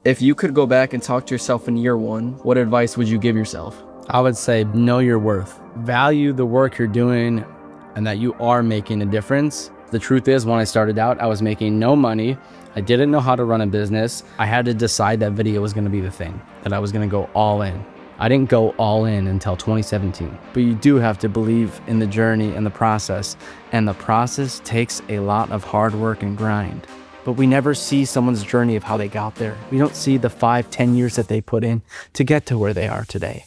If you could go back and talk to yourself in year one, what advice would you give yourself? I would say know your worth. Value the work you're doing and that you are making a difference. The truth is, when I started out, I was making no money. I didn't know how to run a business. I had to decide that video was gonna be the thing, that I was gonna go all in. I didn't go all in until 2017. But you do have to believe in the journey and the process. And the process takes a lot of hard work and grind. But we never see someone's journey of how they got there. We don't see the 5-10 years that they put in to get to where they are today.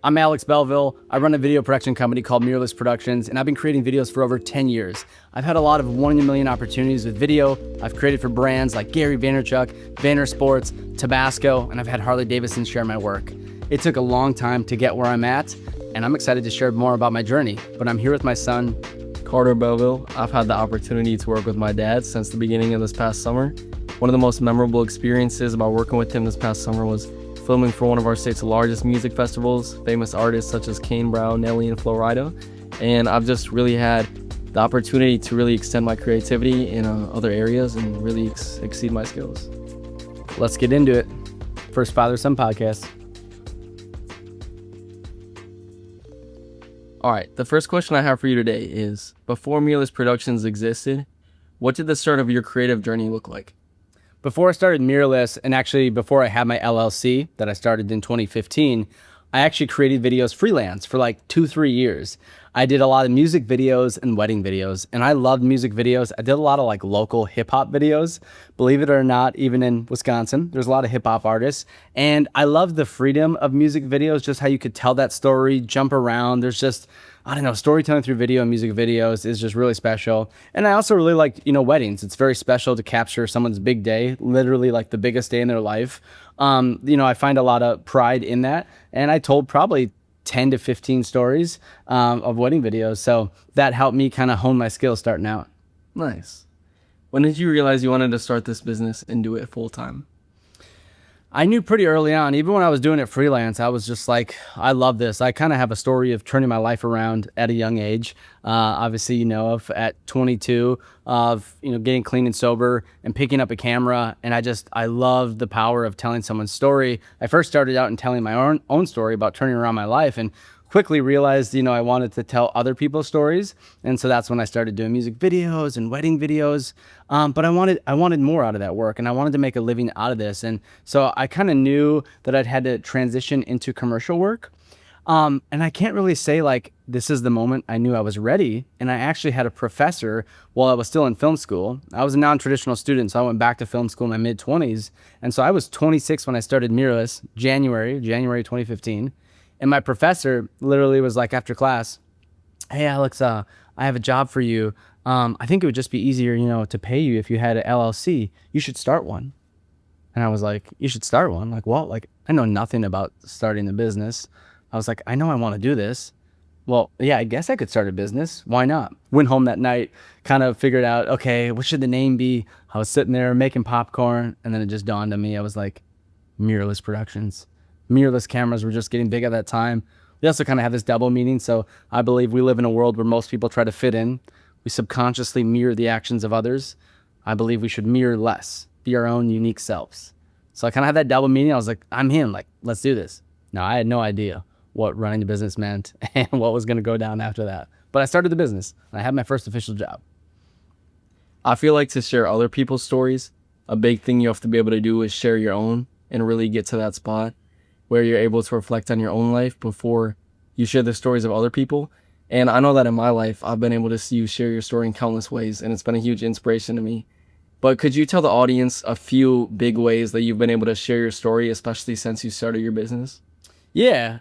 I'm Alex Belleville. I run a video production company called Mirrorless Productions, and I've been creating videos for over 10 years. I've had a lot of 1 in a million opportunities with video. I've created for brands like Gary Vaynerchuk, Vayner Sports, Tabasco, and I've had Harley Davidson share my work. It took a long time to get where I'm at, and I'm excited to share more about my journey. But I'm here with my son, Carter Belleville. I've had the opportunity to work with my dad since the beginning of this past summer. One of the most memorable experiences about working with him this past summer was filming for one of our state's largest music festivals, famous artists such as Kane Brown, Nelly, and Flo Rida. And I've just really had the opportunity to really extend my creativity in other areas and really exceed my skills. Let's get into it. First Father-Son Podcast. All right, the first question I have for you today is, before Mirrorless Productions existed, what did the start of your creative journey look like? Before I started Mirrorless, and actually before I had my LLC that I started in 2015, I actually created videos freelance for like 2-3 years. I did a lot of music videos and wedding videos, and I loved music videos. I did a lot of like local hip hop videos. Believe it or not, even in Wisconsin, there's a lot of hip hop artists. And I love the freedom of music videos, just how you could tell that story, jump around. There's just, I don't know, storytelling through video and music videos is just really special. And I also really like, weddings. It's very special to capture someone's big day, literally like the biggest day in their life. I find a lot of pride in that. And I told probably 10 to 15 stories of wedding videos. So that helped me kind of hone my skills starting out. Nice. When did you realize you wanted to start this business and do it full time? I knew pretty early on, even when I was doing it freelance, I was just like, I love this. I kind of have a story of turning my life around at a young age. Obviously, of at 22 of, getting clean and sober and picking up a camera. And I love the power of telling someone's story. I first started out in telling my own story about turning around my life, and quickly realized, I wanted to tell other people's stories. And so that's when I started doing music videos and wedding videos. But I wanted more out of that work, and I wanted to make a living out of this. And so I kind of knew that I'd had to transition into commercial work. And I can't really say like, this is the moment I knew I was ready. And I actually had a professor while I was still in film school. I was a non-traditional student, so I went back to film school in my mid-20s. And so I was 26 when I started Mirrorless, January 2015. And my professor literally was like, after class, "Hey, Alex, I have a job for you. I think it would just be easier, to pay you if you had an LLC. You should start one." And I was like, "You should start one?" Like, what? Like, I know nothing about starting the business. I was like, I know I want to do this. Well, yeah, I guess I could start a business. Why not? Went home that night, kind of figured out, okay, what should the name be? I was sitting there making popcorn, and then it just dawned on me. I was like, Mirrorless Productions. Mirrorless cameras were just getting big at that time. We also kind of have this double meaning. So I believe we live in a world where most people try to fit in. We subconsciously mirror the actions of others. I believe we should mirror less, be our own unique selves. So I kind of had that double meaning. I was like, I'm in, like, let's do this. Now, I had no idea what running the business meant and what was going to go down after that. But I started the business, and I had my first official job. I feel like to share other people's stories, a big thing you have to be able to do is share your own and really get to that spot where you're able to reflect on your own life before you share the stories of other people. And I know that in my life, I've been able to see you share your story in countless ways, and it's been a huge inspiration to me. But could you tell the audience a few big ways that you've been able to share your story, especially since you started your business? Yeah.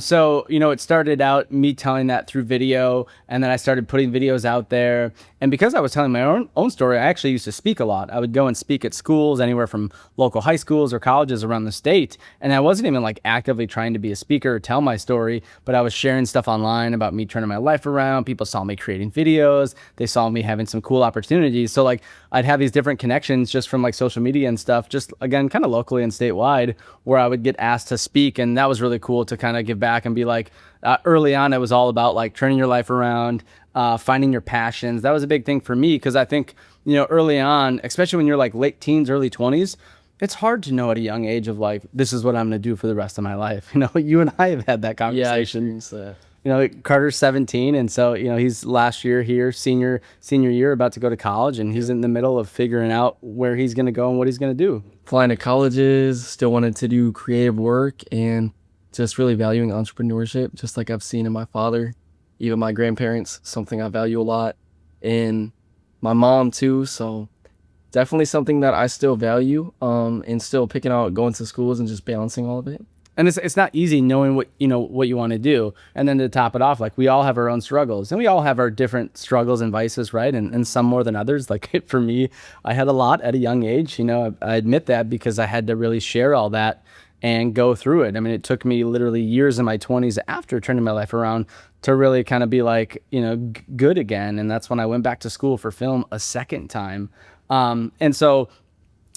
So, it started out me telling that through video, and then I started putting videos out there. And because I was telling my own story, I actually used to speak a lot. I would go and speak at schools, anywhere from local high schools or colleges around the state. And I wasn't even like actively trying to be a speaker or tell my story, but I was sharing stuff online about me turning my life around. People saw me creating videos. They saw me having some cool opportunities. So like I'd have these different connections just from like social media and stuff, just again, kind of locally and statewide, where I would get asked to speak. And that was really really cool to kind of give back and be like, early on, it was all about like turning your life around, finding your passions. That was a big thing for me because I think, early on, especially when you're like late teens, early 20s, it's hard to know at a young age of like, this is what I'm going to do for the rest of my life. You and I have had that Yeah, I conversation. experienced that. Carter's 17, and so he's last year here, senior year, about to go to college, and he's in the middle of figuring out where he's going to go and what he's going to do. Applying to colleges, still wanted to do creative work, and just really valuing entrepreneurship, just like I've seen in my father, even my grandparents, something I value a lot, and my mom too. So definitely something that I still value, and still picking out going to schools and just balancing all of it. And it's not easy knowing what you want to do. And then to top it off, like we all have our own struggles and we all have our different struggles and vices, right? And some more than others. Like for me, I had a lot at a young age. I admit that because I had to really share all that and go through it. I mean, it took me literally years in my 20s after turning my life around to really kind of be like, good again. And that's when I went back to school for film a second time. And so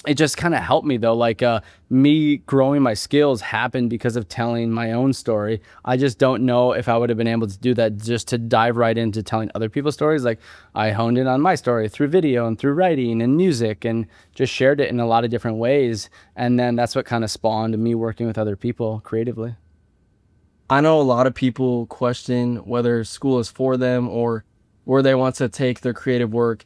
it just kind of helped me though. Like me growing my skills happened because of telling my own story. I just don't know if I would have been able to do that just to dive right into telling other people's stories. Like I honed in on my story through video and through writing and music and just shared it in a lot of different ways. And then that's what kind of spawned me working with other people creatively. I know a lot of people question whether school is for them or where they want to take their creative work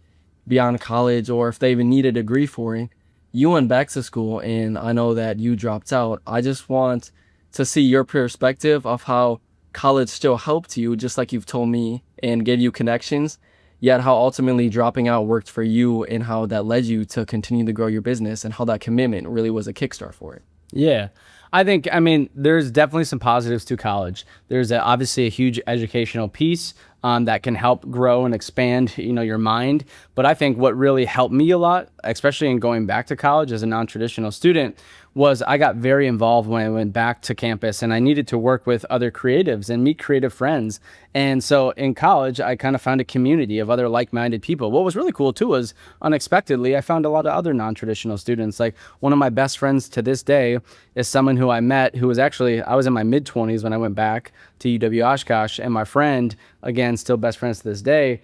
beyond college or if they even need a degree for it. You went back to school and I know that you dropped out. I just want to see your perspective of how college still helped you, just like you've told me, and gave you connections, yet how ultimately dropping out worked for you and how that led you to continue to grow your business and how that commitment really was a kickstart for it. Yeah. I mean, there's definitely some positives to college. There's obviously a huge educational piece that can help grow and expand, your mind. But I think what really helped me a lot, especially in going back to college as a non-traditional student, was I got very involved when I went back to campus and I needed to work with other creatives and meet creative friends. And so in college, I kind of found a community of other like-minded people. What was really cool too was unexpectedly, I found a lot of other non-traditional students. Like one of my best friends to this day is someone who I met who was actually, I was in my mid-20s when I went back to UW Oshkosh, and my friend, again, still best friends to this day,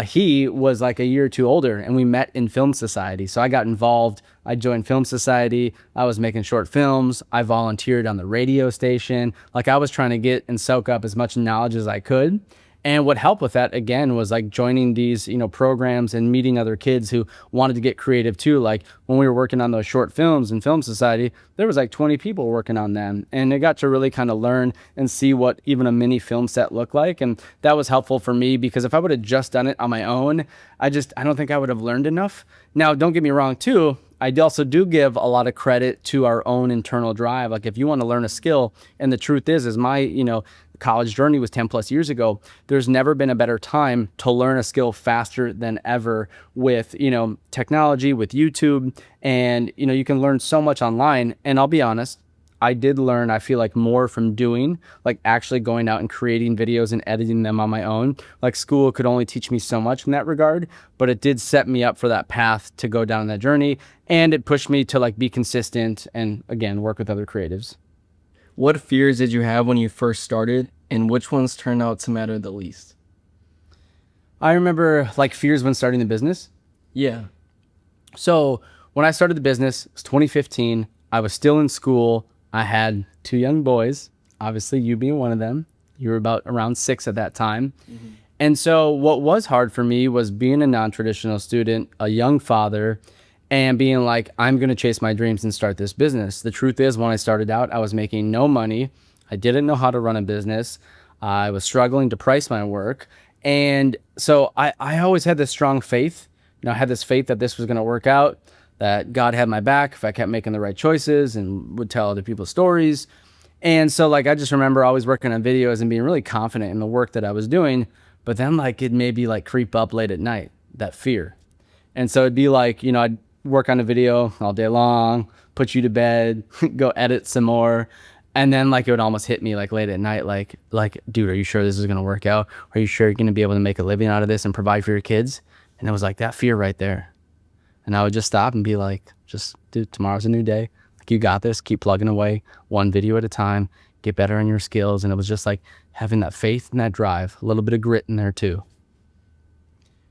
he was like a year or two older and we met in film society. So I got involved. I joined film society. I was making short films. I volunteered on the radio station. Like I was trying to get and soak up as much knowledge as I could. And what helped with that, again, was like joining these, programs and meeting other kids who wanted to get creative too. Like when we were working on those short films in Film Society, there was like 20 people working on them. And I got to really kind of learn and see what even a mini film set looked like. And that was helpful for me because if I would have just done it on my own, I don't think I would have learned enough. Now, don't get me wrong too. I also do give a lot of credit to our own internal drive. Like if you want to learn a skill, and the truth is my, college journey was 10 plus years ago. There's never been a better time to learn a skill faster than ever with, technology, with YouTube. And, you can learn so much online. And I'll be honest, I did learn, I feel like, more from doing, like actually going out and creating videos and editing them on my own. Like school could only teach me so much in that regard, but it did set me up for that path to go down that journey. And it pushed me to like be consistent and, again, work with other creatives. What fears did you have when you first started, and which ones turned out to matter the least? I remember like fears when starting the business. Yeah. So when I started the business, it was 2015. I was still in school. I had 2 young boys, obviously you being one of them. You were about around 6 at that time. Mm-hmm. And so what was hard for me was being a non-traditional student, a young father, and being like, I'm going to chase my dreams and start this business. The truth is, when I started out, I was making no money. I didn't know how to run a business. I was struggling to price my work. And so I always had this strong faith. I had this faith that this was going to work out, that God had my back if I kept making the right choices and would tell other people's stories. And so like, I just remember always working on videos and being really confident in the work that I was doing. But then like, it maybe like creep up late at night, that fear. And so it'd be like, I'd work on a video all day long, put you to bed, go edit some more. And then like it would almost hit me like late at night, like, dude, are you sure this is going to work out? Are you sure you're going to be able to make a living out of this and provide for your kids? And it was like that fear right there. And I would just stop and be like, dude, tomorrow's a new day. Like you got this, keep plugging away one video at a time, get better on your skills. And it was just like having that faith and that drive, a little bit of grit in there too.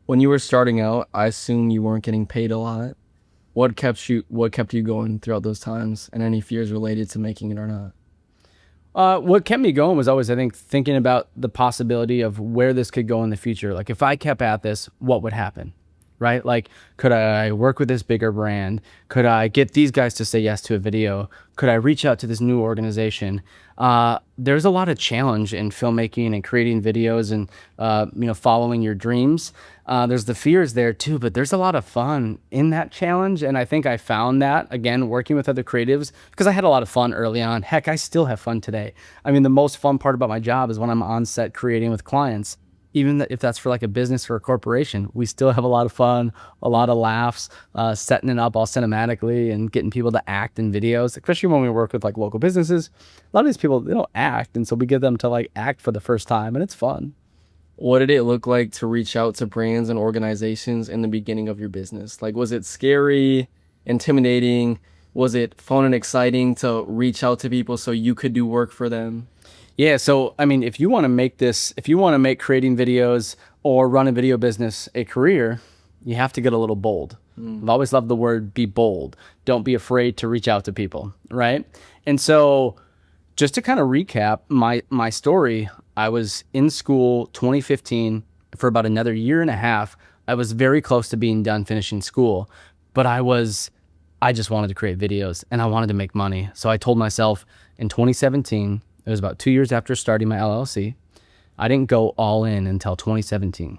When you were starting out, I assume you weren't getting paid a lot. What kept you going throughout those times, and any fears related to making it or not? What kept me going was always, I think, thinking about the possibility of where this could go in the future. Like if I kept at this, what would happen? Right? Like, could I work with this bigger brand? Could I get these guys to say yes to a video? Could I reach out to this new organization? There's a lot of challenge in filmmaking and creating videos and, following your dreams. There's the fears there too, but there's a lot of fun in that challenge. And I think I found that, again, working with other creatives, because I had a lot of fun early on. Heck, I still have fun today. I mean, the most fun part about my job is when I'm on set creating with clients. Even if that's for like a business or a corporation, we still have a lot of fun, a lot of laughs, setting it up all cinematically and getting people to act in videos, especially when we work with like local businesses. A lot of these people, they don't act. And so we get them to like act for the first time, and it's fun. What did it look like to reach out to brands and organizations in the beginning of your business? Like, was it scary, intimidating? Was it fun and exciting to reach out to people so you could do work for them? Yeah, so I mean, if you want to make creating videos or run a video business a career, you have to get a little bold. I've always loved the word be bold. Don't be afraid to reach out to people, right? And so just to kind of recap my story, I was in school 2015 for about another year and a half. I was very close to being done finishing school, but I just wanted to create videos and I wanted to make money. So I told myself in 2017, it was about 2 years after starting my LLC. I didn't go all in until 2017.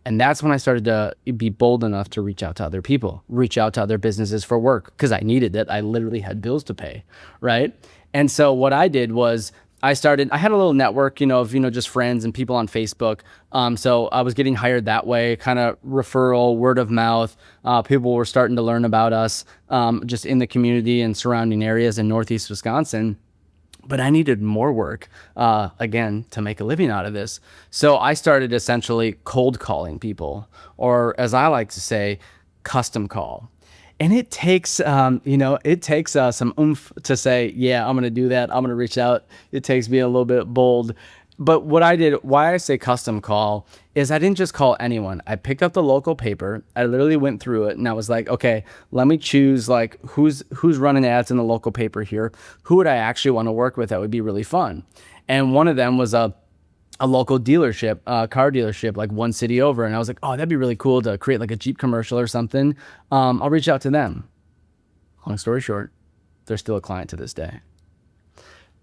And that's when I started to be bold enough to reach out to other people, reach out to other businesses for work, because I needed it. I literally had bills to pay, right? And so what I did was I had a little network, of, just friends and people on Facebook. So I was getting hired that way, kind of referral, word of mouth. People were starting to learn about us just in the community and surrounding areas in Northeast Wisconsin. But I needed more work, again, to make a living out of this. So I started essentially cold calling people, or as I like to say, custom call. And it takes, some oomph to say, yeah, I'm going to do that. I'm going to reach out. It takes being a little bit bold. But what I did, why I say custom call, is I didn't just call anyone. I picked up the local paper. I literally went through it and I was like, okay, let me choose like who's running ads in the local paper here. Who would I actually want to work with that would be really fun? And one of them was a local dealership, car dealership, like one city over. And I was like, oh, that'd be really cool to create like a Jeep commercial or something. I'll reach out to them. Long story short, they're still a client to this day.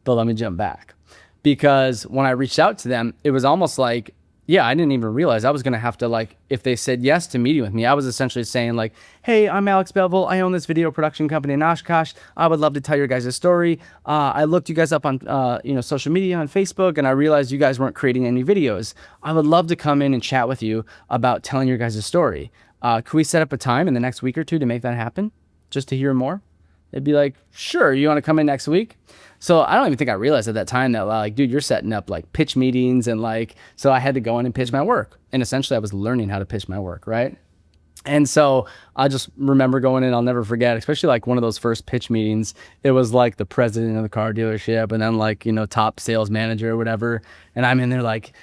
But let me jump back. Because when I reached out to them, it was almost like, yeah, I didn't even realize I was going to have to, like, if they said yes to meeting with me, I was essentially saying like, hey, I'm Alex Belleville. I own this video production company in Oshkosh. I would love to tell your guys' story. I looked you guys up on, social media on Facebook, and I realized you guys weren't creating any videos. I would love to come in and chat with you about telling your guys' story. Could we set up a time in the next week or two to make that happen? Just to hear more? They'd be like, sure, you want to come in next week? So I don't even think I realized at that time that, like, dude, you're setting up like pitch meetings and like, so I had to go in and pitch my work. And essentially I was learning how to pitch my work, right? And so I just remember going in, I'll never forget, especially like one of those first pitch meetings. It was like the president of the car dealership and then like, top sales manager or whatever. And I'm in there like,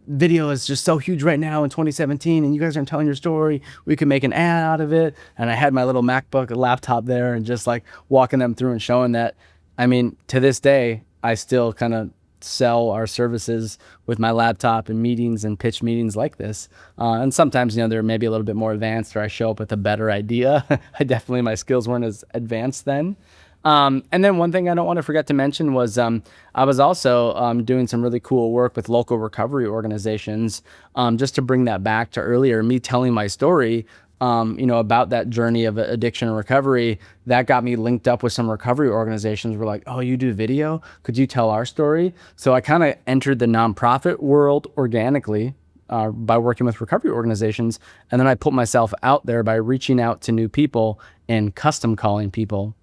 video is just so huge right now in 2017 and you guys aren't telling your story. We could make an ad out of it. And I had my little MacBook, a laptop there, and just like walking them through and showing that. I mean, to this day, I still kind of sell our services with my laptop and meetings and pitch meetings like this. And sometimes, they're maybe a little bit more advanced, or I show up with a better idea. My skills weren't as advanced then. And then one thing I don't want to forget to mention was I was also doing some really cool work with local recovery organizations, just to bring that back to earlier, me telling my story, about that journey of addiction and recovery. That got me linked up with some recovery organizations. We're like, oh, you do video? Could you tell our story? So I kind of entered the nonprofit world organically by working with recovery organizations. And then I put myself out there by reaching out to new people and custom calling people.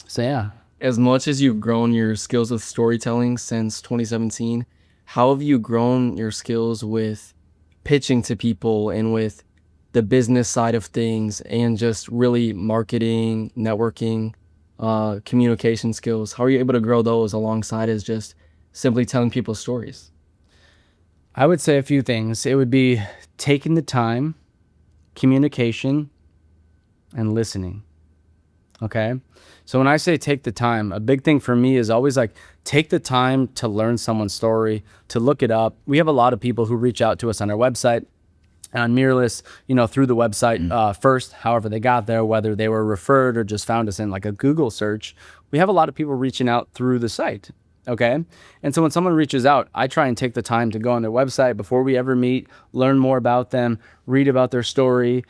So yeah. As much as you've grown your skills with storytelling since 2017, how have you grown your skills with pitching to people and with the business side of things and just really marketing, networking? communication skills? How are you able to grow those alongside as just simply telling people stories? I would say a few things. It would be taking the time, communication, and listening. Okay. So when I say take the time, a big thing for me is always like take the time to learn someone's story, to look it up. We have a lot of people who reach out to us on our website and on Mirrorless, through the website first, however they got there, whether they were referred or just found us in like a Google search. We have a lot of people reaching out through the site. Okay. And so when someone reaches out, I try and take the time to go on their website before we ever meet, learn more about them, read about their story,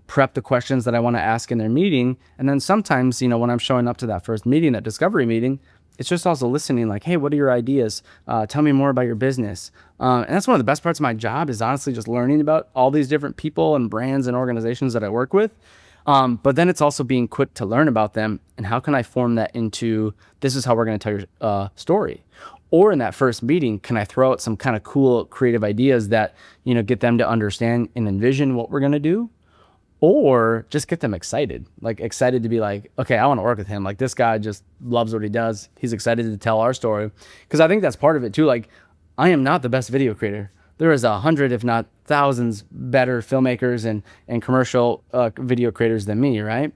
prep the questions that I want to ask in their meeting. And then sometimes, when I'm showing up to that first meeting, that discovery meeting, it's just also listening like, hey, what are your ideas? Tell me more about your business. And that's one of the best parts of my job is honestly just learning about all these different people and brands and organizations that I work with. But then it's also being quick to learn about them and how can I form that into this is how we're going to tell your story. Or in that first meeting, can I throw out some kind of cool creative ideas that, get them to understand and envision what we're going to do? Or just get them excited to be like, okay, I want to work with him. Like this guy just loves what he does. He's excited to tell our story. Because I think that's part of it too. Like I am not the best video creator. There is 100, if not thousands, better filmmakers and commercial video creators than me, right?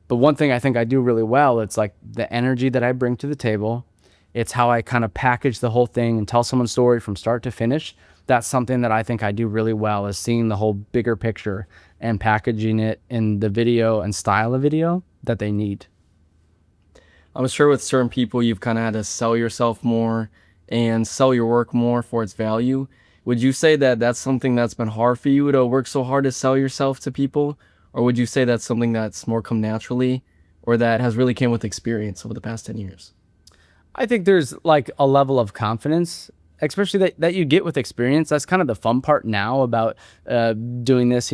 But one thing I think I do really well, it's like the energy that I bring to the table. It's how I kind of package the whole thing and tell someone's story from start to finish. That's something that I think I do really well is seeing the whole bigger picture and packaging it in the video and style of video that they need. I'm sure with certain people, you've kind of had to sell yourself more and sell your work more for its value. Would you say that that's something that's been hard for you to work so hard to sell yourself to people? Or would you say that's something that's more come naturally or that has really came with experience over the past 10 years? I think there's like a level of confidence, especially that you get with experience. That's kind of the fun part now about doing this,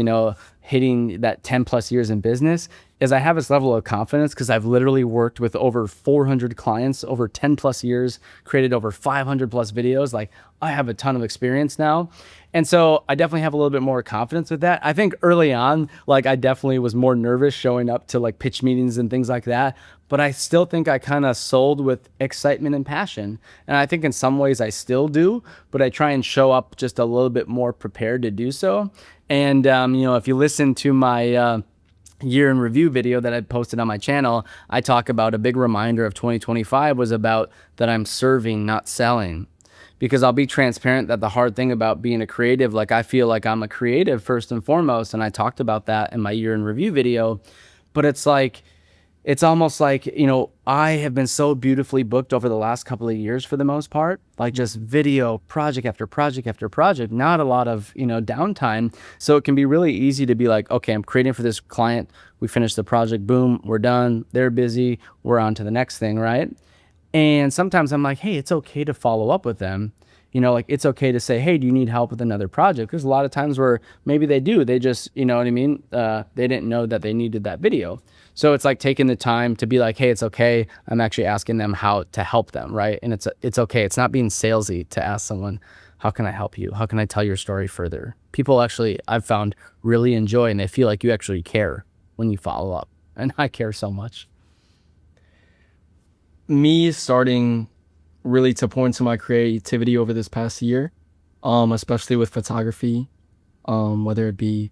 hitting that 10 plus years in business is I have this level of confidence because I've literally worked with over 400 clients over 10 plus years, created over 500 plus videos. Like I have a ton of experience now. And so I definitely have a little bit more confidence with that. I think early on, like I definitely was more nervous showing up to like pitch meetings and things like that. But I still think I kind of sold with excitement and passion. And I think in some ways I still do, but I try and show up just a little bit more prepared to do so. And, if you listen to my year in review video that I posted on my channel, I talk about a big reminder of 2025 was about that I'm serving, not selling. Because I'll be transparent that the hard thing about being a creative, like I feel like I'm a creative first and foremost. And I talked about that in my year in review video, but it's almost like, I have been so beautifully booked over the last couple of years for the most part, like just video project after project after project, not a lot of, downtime. So it can be really easy to be like, okay, I'm creating for this client. We finish the project, boom, we're done. They're busy. We're on to the next thing, right? And sometimes I'm like, hey, it's okay to follow up with them. It's okay to say, hey, do you need help with another project? Because a lot of times where maybe they do, they just, you know what I mean? They didn't know that they needed that video. So it's like taking the time to be like, hey, it's okay. I'm actually asking them how to help them, right? And it's okay. It's not being salesy to ask someone, how can I help you? How can I tell your story further? People actually, I've found, really enjoy and they feel like you actually care when you follow up. And I care so much. Me starting really to pour into my creativity over this past year, especially with photography, whether it be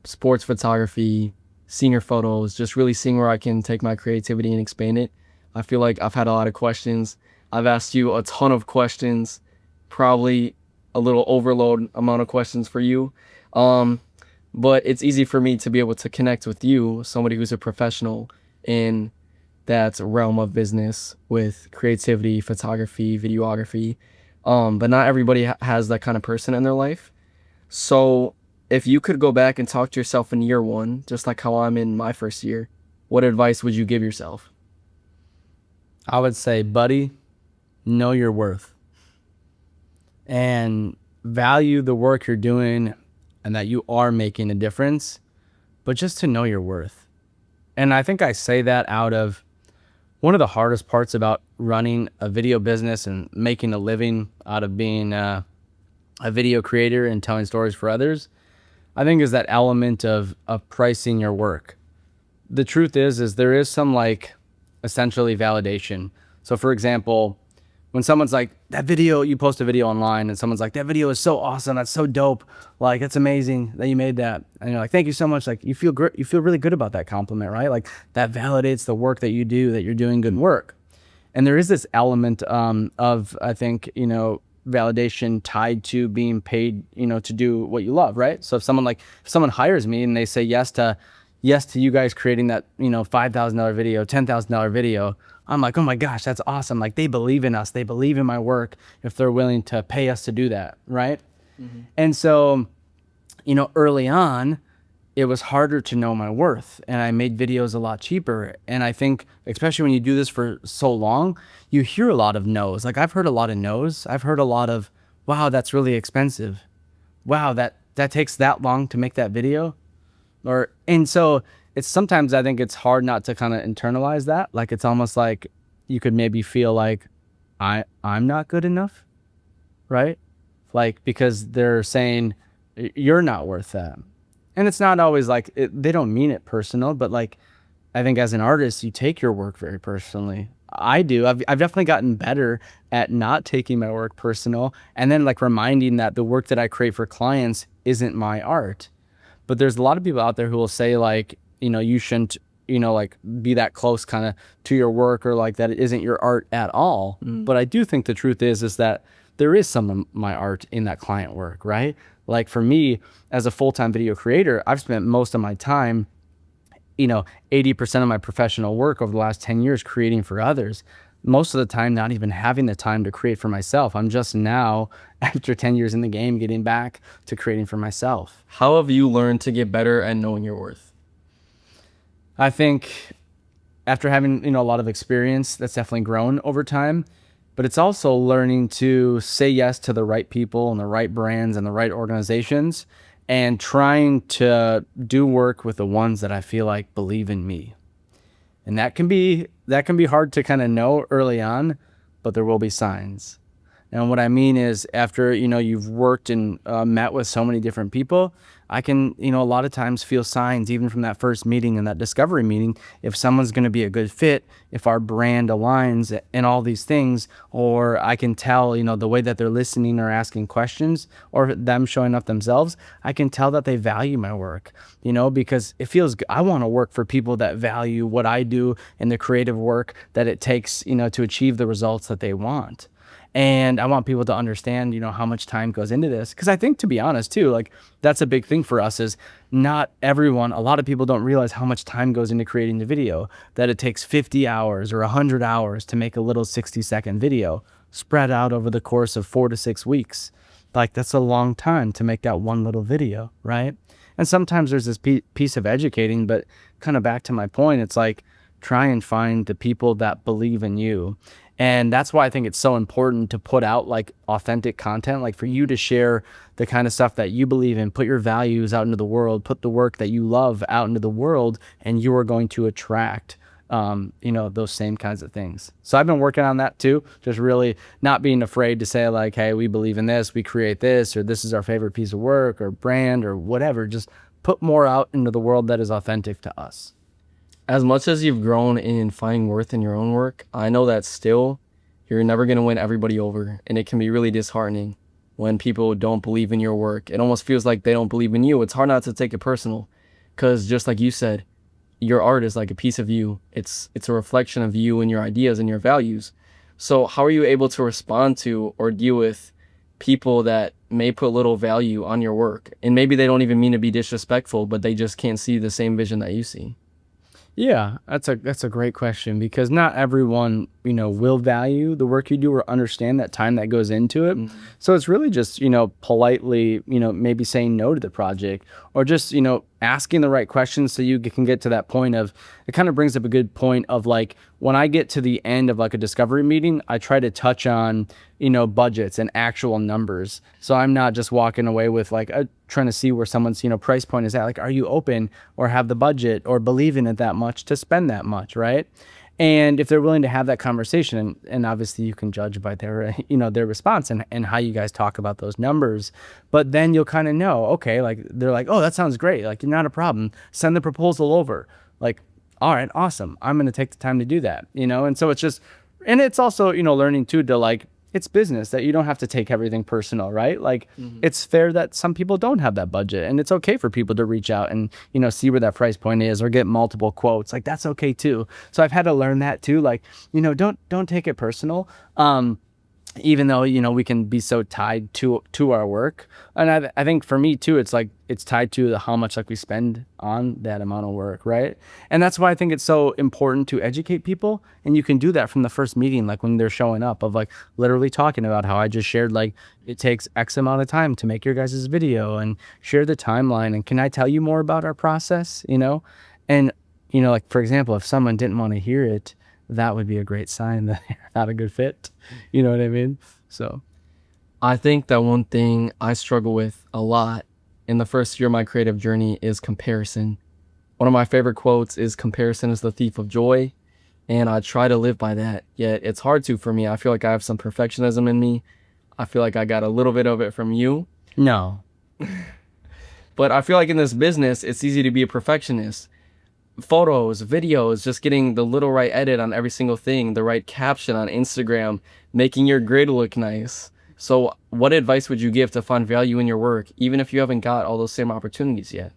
sports photography, senior photos, just really seeing where I can take my creativity and expand it. I feel like I've had a lot of questions. I've asked you a ton of questions, probably a little overload amount of questions for you. But it's easy for me to be able to connect with you, somebody who's a professional in that realm of business with creativity, photography, videography. But not everybody has that kind of person in their life. So if you could go back and talk to yourself in year one, just like how I'm in my first year, what advice would you give yourself? I would say, buddy, know your worth and value the work you're doing and that you are making a difference, but just to know your worth. And I think I say that out of one of the hardest parts about running a video business and making a living out of being a video creator and telling stories for others, I think is that element of pricing your work. The truth is there is some like essentially validation. So for example, when someone's like, that video, you post a video online and someone's like, that video is so awesome, that's so dope, like it's amazing that you made that, and you're like, thank you so much, like you feel great, you feel really good about that compliment, right? Like that validates the work that you do, that you're doing good work. And there is this element of, I think, validation tied to being paid, to do what you love, right? So if someone hires me and they say yes to you guys creating that, $5,000 video, $10,000 video, I'm like, oh my gosh, that's awesome. Like they believe in us. They believe in my work if they're willing to pay us to do that, right? Mm-hmm. And so, early on, it was harder to know my worth, and I made videos a lot cheaper. And I think, especially when you do this for so long, you hear a lot of no's. Like I've heard a lot of no's. I've heard a lot of, wow, that's really expensive. Wow, that takes that long to make that video. And so it's sometimes I think it's hard not to kind of internalize that. Like it's almost like you could maybe feel like I'm not good enough, right? Like because they're saying you're not worth that. And it's not always like they don't mean it personal, but like I think as an artist, you take your work very personally. I do. I've definitely gotten better at not taking my work personal, and then like reminding that the work that I create for clients isn't my art. But there's a lot of people out there who will say like, you shouldn't, like be that close kind of to your work, or like that it isn't your art at all. Mm. But I do think the truth is that there is some of my art in that client work, right? Like for me, as a full-time video creator, I've spent most of my time, 80% of my professional work over the last 10 years creating for others. Most of the time, not even having the time to create for myself. I'm just now, after 10 years in the game, getting back to creating for myself. How have you learned to get better at knowing your worth? I think after having, a lot of experience, that's definitely grown over time. But it's also learning to say yes to the right people and the right brands and the right organizations, and trying to do work with the ones that I feel like believe in me. And that can be hard to kind of know early on, but there will be signs. And what I mean is after, you've worked and met with so many different people, I can, a lot of times feel signs even from that first meeting and that discovery meeting, if someone's going to be a good fit, if our brand aligns and all these things, or I can tell, the way that they're listening or asking questions or them showing up themselves, I can tell that they value my work, because it feels good. I want to work for people that value what I do and the creative work that it takes, to achieve the results that they want. And I want people to understand, how much time goes into this. Because I think, to be honest, too, like that's a big thing for us is not everyone, a lot of people don't realize how much time goes into creating the video, that it takes 50 hours or 100 hours to make a little 60-second video spread out over the course of 4 to 6 weeks. Like that's a long time to make that one little video, right? And sometimes there's this piece of educating, but kind of back to my point, it's like try and find the people that believe in you. And that's why I think it's so important to put out like authentic content, like for you to share the kind of stuff that you believe in, put your values out into the world, put the work that you love out into the world, and you are going to attract, those same kinds of things. So I've been working on that too, just really not being afraid to say like, hey, we believe in this, we create this, or this is our favorite piece of work or brand or whatever. Just put more out into the world that is authentic to us. As much as you've grown in finding worth in your own work, I know that still you're never going to win everybody over. And it can be really disheartening when people don't believe in your work. It almost feels like they don't believe in you. It's hard not to take it personal because just like you said, your art is like a piece of you. It's a reflection of you and your ideas and your values. So how are you able to respond to or deal with people that may put little value on your work? And maybe they don't even mean to be disrespectful, but they just can't see the same vision that you see. Yeah, that's a great question, because not everyone, will value the work you do or understand that time that goes into it. Mm-hmm. So it's really just, politely, maybe saying no to the project, or just, asking the right questions so you can get to that point of, it kind of brings up a good point of like, when I get to the end of like a discovery meeting, I try to touch on, budgets and actual numbers. So I'm not just walking away with like trying to see where someone's, price point is at. Like, are you open or have the budget or believe in it that much to spend that much, right? And if they're willing to have that conversation, and obviously you can judge by their, their response and how you guys talk about those numbers, but then you'll kind of know, okay, like they're like, oh, that sounds great. Like, not a problem. Send the proposal over. Like, all right, awesome. I'm going to take the time to do that, you know? And so it's just, and it's also, you know, learning too to like, it's business that you don't have to take everything personal, right? Like it's fair that some people don't have that budget, and it's okay for people to reach out and, you know, see where that price point is or get multiple quotes. Like that's okay too. So I've had to learn that too. Like, you know, don't take it personal. Even though, you know, we can be so tied to our work. And I think for me too, it's like it's tied to how much like we spend on that amount of work, right? And that's why I think it's so important to educate people. And you can do that from the first meeting, like when they're showing up, of like literally talking about how I just shared, like it takes X amount of time to make your guys' video, and share the timeline, and can I tell you more about our process, you know? And you know, like for example, if someone didn't want to hear it, that would be a great sign that they're not a good fit. You know what I mean? So I think that one thing I struggle with a lot in the first year of my creative journey is comparison. One of my favorite quotes is, "Comparison is the thief of joy." And I try to live by that, yet it's hard to for me. I feel like I have some perfectionism in me. I feel like I got a little bit of it from you. no. But I feel like in this business, it's easy to be a perfectionist. Photos, videos, just getting the little right edit on every single thing, the right caption on Instagram, making your grid look nice. So what advice would you give to find value in your work, even if you haven't got all those same opportunities yet?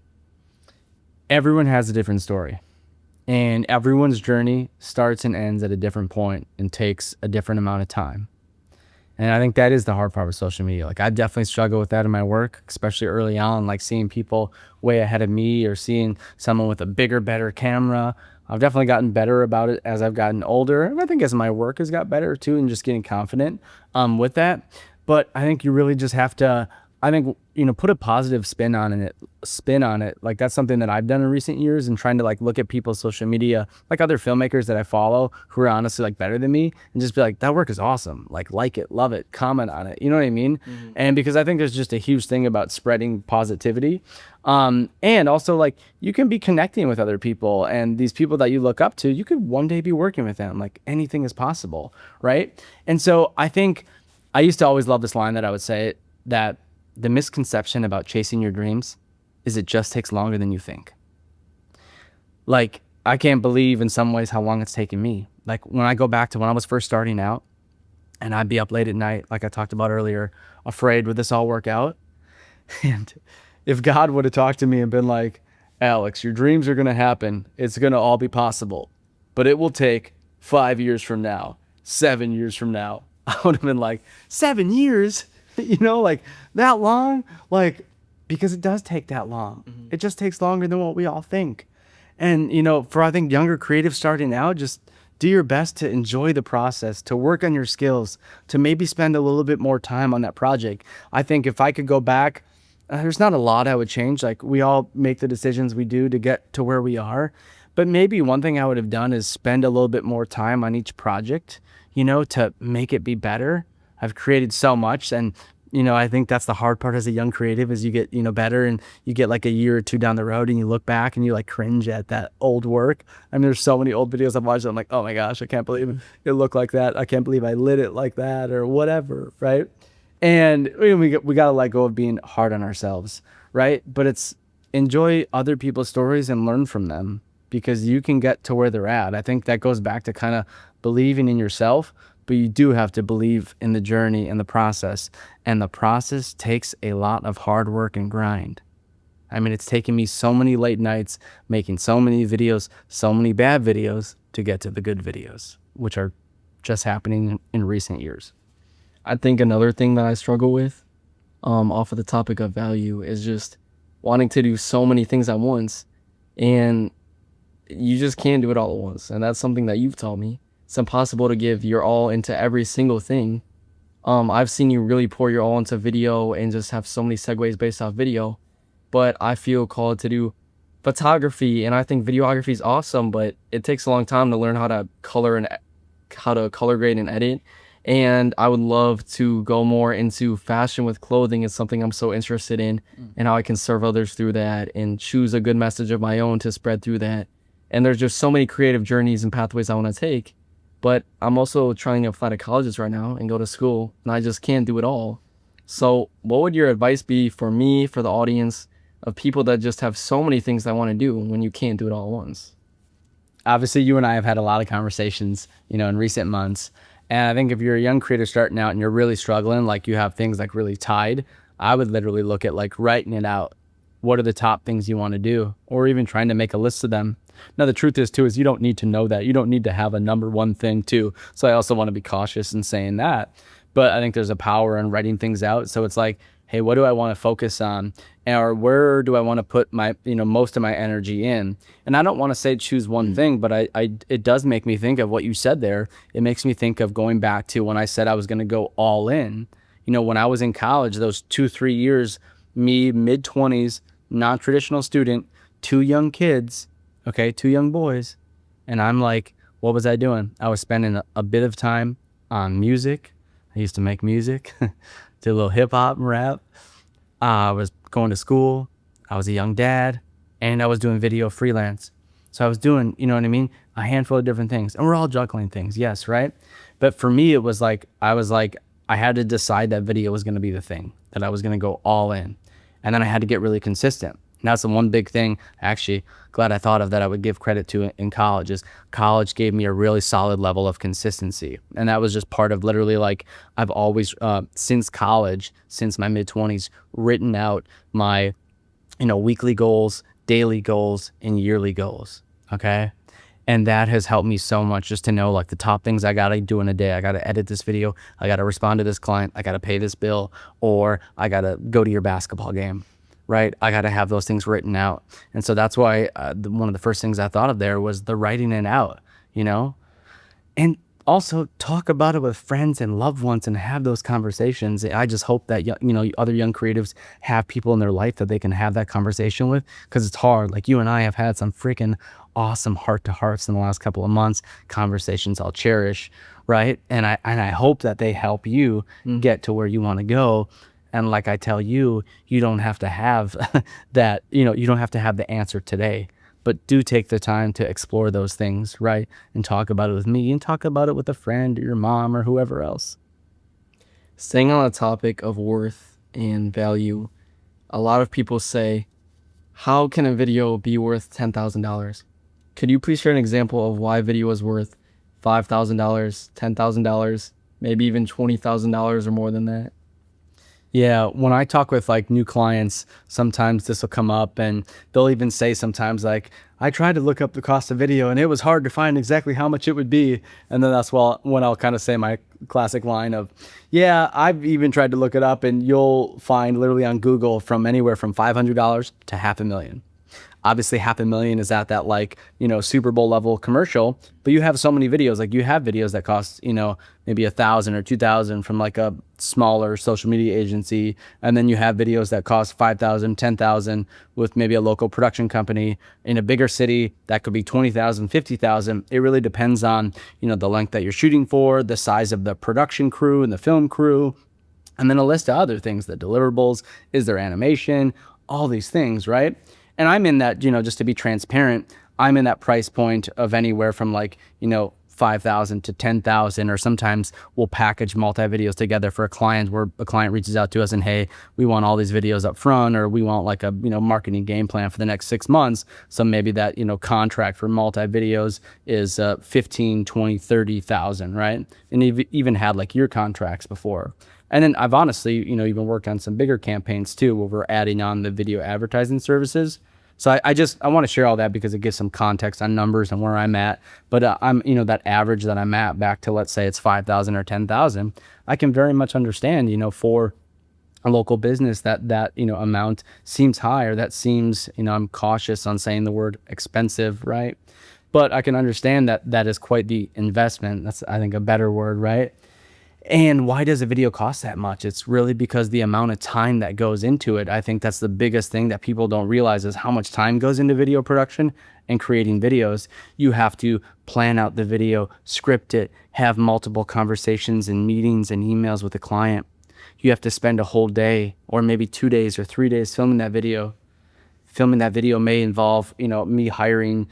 Everyone has a different story, and everyone's journey starts and ends at a different point and takes a different amount of time. And I think that is the hard part with social media. Like I definitely struggle with that in my work, especially early on, like seeing people way ahead of me or seeing someone with a bigger, better camera. I've definitely gotten better about it as I've gotten older. And I think as my work has got better too, and just getting confident with that. But I think you really just have to, I think, you know, put a positive spin on it. Like that's something that I've done in recent years, and trying to like look at people's social media, like other filmmakers that I follow who are honestly like better than me, and just be like, that work is awesome. Like it, love it, comment on it. You know what I mean? And because I think there's just a huge thing about spreading positivity. And also like you can be connecting with other people, and these people that you look up to, you could one day be working with them. Like anything is possible. Right. And so I think I used to always love this line that I would say, that the misconception about chasing your dreams is it just takes longer than you think. Like, I can't believe in some ways how long it's taken me. Like when I go back to when I was first starting out, and I'd be up late at night, like I talked about earlier, afraid, would this all work out? And if God would have talked to me and been like, Alex, your dreams are going to happen. It's going to all be possible, but it will take 5 years from now, 7 years from now. I would have been like, 7 years? You know, like that long? Like, because it does take that long. It just takes longer than what we all think. And, you know, for I think younger creatives starting out, just do your best to enjoy the process, to work on your skills, to maybe spend a little bit more time on that project. I think if I could go back, there's not a lot I would change. Like we all make the decisions we do to get to where we are. But maybe one thing I would have done is spend a little bit more time on each project, you know, to make it be better. I've created so much, and you know, I think that's the hard part as a young creative, is you get, you know, better, and you get like a year or two down the road and you look back and you like cringe at that old work. I mean, there's so many old videos I've watched. I'm like, oh my gosh, I can't believe it looked like that. I can't believe I lit it like that or whatever. Right. And we got to let go of being hard on ourselves. Right. But it's enjoy other people's stories and learn from them, because you can get to where they're at. I think that goes back to kind of believing in yourself, but you do have to believe in the journey and the process. And the process takes a lot of hard work and grind. I mean, it's taken me so many late nights making so many videos, so many bad videos to get to the good videos, which are just happening in recent years. I think another thing that I struggle with, off of the topic of value, is just wanting to do so many things at once, and you just can't do it all at once. And that's something that you've taught me. It's impossible to give your all into every single thing. I've seen you really pour your all into video and just have so many segues based off video, but I feel called to do photography, and I think videography is awesome, but it takes a long time to learn how to color grade and edit. And I would love to go more into fashion with clothing. It's something I'm so interested in, and how I can serve others through that and choose a good message of my own to spread through that. And there's just so many creative journeys and pathways I want to take. But I'm also trying to apply to colleges right now and go to school, and I just can't do it all. So what would your advice be for me, for the audience, of people that just have so many things they want to do when you can't do it all at once? obviously you and I have had a lot of conversations, in recent months. And I think if you're a young creator starting out and you're really struggling, like you have things like really tied, I would literally look at like writing it out. What are the top things you want to do? Or even trying to make a list of them. Now, the truth is too, is you don't need to know that. You don't need to have a number one thing too. So I also want to be cautious in saying that. But I think there's a power in writing things out. So it's like, hey, what do I want to focus on? Or where do I want to put my, most of my energy in? And I don't want to say choose one thing, but it does make me think of what you said there. It makes me think of going back to when I said I was going to go all in. When I was in college, those 2-3 years, me mid-20s, non-traditional student, 2 young kids, okay, 2 young boys. And I'm like, what was I doing? I was spending a bit of time on music. I used to make music, did a little hip hop and rap. I was going to school. I was a young dad, and I was doing video freelance. So I was doing, you know what I mean? A handful of different things, and we're all juggling things. Yes. Right. But for me, it was like, I had to decide that video was going to be the thing, that I was going to go all in. And then I had to get really consistent. And that's the one big thing, actually, glad I thought of that I would give credit to in college, is college gave me a really solid level of consistency. And that was just part of literally, like, I've always, since college, since my mid-20s, written out my, weekly goals, daily goals, and yearly goals, okay? And that has helped me so much, just to know like the top things I got to do in a day. I got to edit this video. I got to respond to this client. I got to pay this bill, or I got to go to your basketball game, right? I got to have those things written out. And so that's why one of the first things I thought of there was the writing it out, and also talk about it with friends and loved ones and have those conversations. I just hope that, other young creatives have people in their life that they can have that conversation with, because it's hard. Like you and I have had some freaking awesome heart-to-hearts in the last couple of months, conversations I'll cherish, right? And I hope that they help you get to where you want to go. And like I tell you, you don't have to have that, you don't have to have the answer today, but do take the time to explore those things, right? And talk about it with me, and talk about it with a friend or your mom or whoever else. Staying on the topic of worth and value, a lot of people say, how can a video be worth $10,000? Could you please share an example of why a video is worth $5,000, $10,000, maybe even $20,000 or more than that? Yeah, when I talk with like new clients, sometimes this will come up, and they'll even say sometimes like, I tried to look up the cost of video and it was hard to find exactly how much it would be. And then that's when I'll kind of say my classic line of, yeah, I've even tried to look it up, and you'll find literally on Google from anywhere from $500 to $500,000. Obviously, $500,000 is at that like, Super Bowl level commercial, but you have so many videos. Like you have videos that cost, maybe $1,000 or $2,000 from like a smaller social media agency. And then you have videos that cost $5,000, $10,000 with maybe a local production company. In a bigger city, that could be $20,000, $50,000. It really depends on, the length that you're shooting for, the size of the production crew and the film crew, and then a list of other things, the deliverables, is there animation, all these things, right? And I'm in that, just to be transparent, I'm in that price point of anywhere from like, $5,000 to $10,000, or sometimes we'll package multi-videos together for a client, where a client reaches out to us and, hey, we want all these videos up front, or we want like a, marketing game plan for the next 6 months. So maybe that, contract for multi-videos is 15, 20, 30,000, right? And you've even had like year contracts before. And then I've honestly, even worked on some bigger campaigns too, where we're adding on the video advertising services. So I want to share all that because it gives some context on numbers and where I'm at. But I'm, that average that I'm at, back to, let's say it's 5,000 or 10,000, I can very much understand, for a local business that amount seems high, or that seems, I'm cautious on saying the word expensive, right? But I can understand that is quite the investment. That's, I think, a better word, right? And why does a video cost that much? It's really because the amount of time that goes into it. I think that's the biggest thing that people don't realize, is how much time goes into video production and creating videos. You have to plan out the video, script it, have multiple conversations and meetings and emails with the client. You have to spend a whole day, or maybe 2 days or 3 days filming that video. Filming that video may involve, me hiring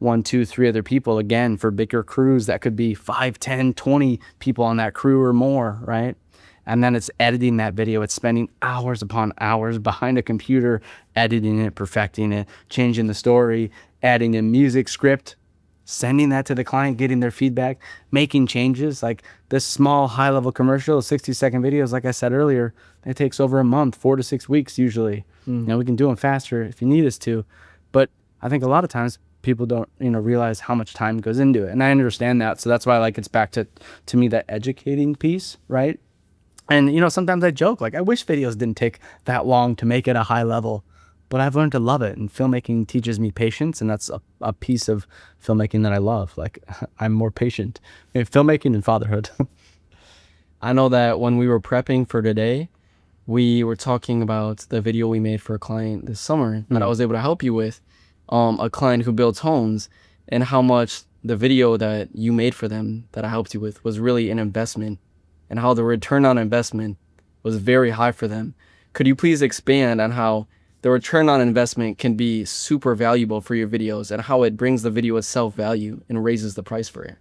1, 2, 3 other people, again, for bigger crews that could be 5, 10, 20 people on that crew or more, right? And then it's editing that video. It's spending hours upon hours behind a computer, editing it, perfecting it, changing the story, adding in music, script, sending that to the client, getting their feedback, making changes. Like this small high level commercial, 60-second videos, like I said earlier, it takes over a month, 4 to 6 weeks usually. Now we can do them faster if you need us to. But I think a lot of times people don't, realize how much time goes into it. And I understand that. So that's why it's back to me, that educating piece, right? And, sometimes I joke, like I wish videos didn't take that long to make it a high level, but I've learned to love it. And filmmaking teaches me patience. And that's a piece of filmmaking that I love. Like I'm more patient. Filmmaking and fatherhood. I know that when we were prepping for today, we were talking about the video we made for a client this summer that I was able to help you with, a client who builds homes, and how much the video that you made for them that I helped you with was really an investment, and how the return on investment was very high for them. Could you please expand on how the return on investment can be super valuable for your videos and how it brings the video itself value and raises the price for it?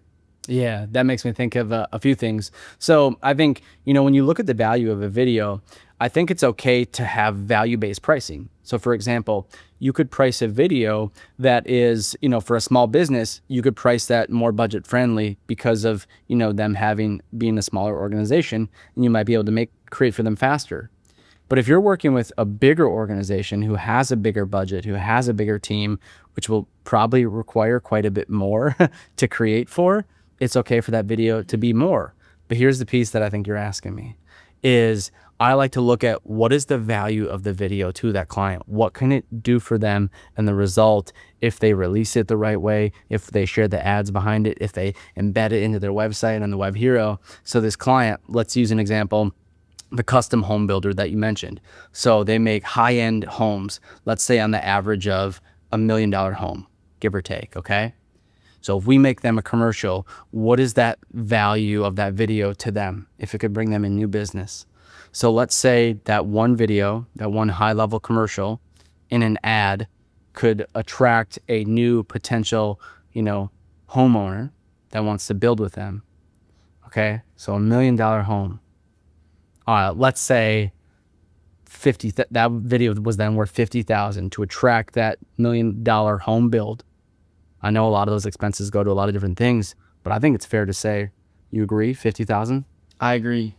Yeah, that makes me think of a few things. So I think, when you look at the value of a video, I think it's okay to have value-based pricing. So for example, you could price a video that is, for a small business, you could price that more budget friendly because of, them being a smaller organization, and you might be able to create for them faster. But if you're working with a bigger organization who has a bigger budget, who has a bigger team, which will probably require quite a bit more to create for, it's okay for that video to be more. But here's the piece that I think you're asking me is I like to look at what is the value of the video to that client? What can it do for them? And the result, if they release it the right way, if they share the ads behind it, if they embed it into their website on the Web Hero. So this client, let's use an example, the custom home builder that you mentioned. So they make high-end homes, let's say on the average of $1 million home, give or take, okay? So if we make them a commercial, what is that value of that video to them if it could bring them a new business? So let's say that one video, that one high-level commercial in an ad could attract a new potential, homeowner that wants to build with them. Okay, so $1 million home. Let's say that video was then worth $50,000 to attract that $1 million home build. I know a lot of those expenses go to a lot of different things, but I think it's fair to say, you agree, 50,000? I agree.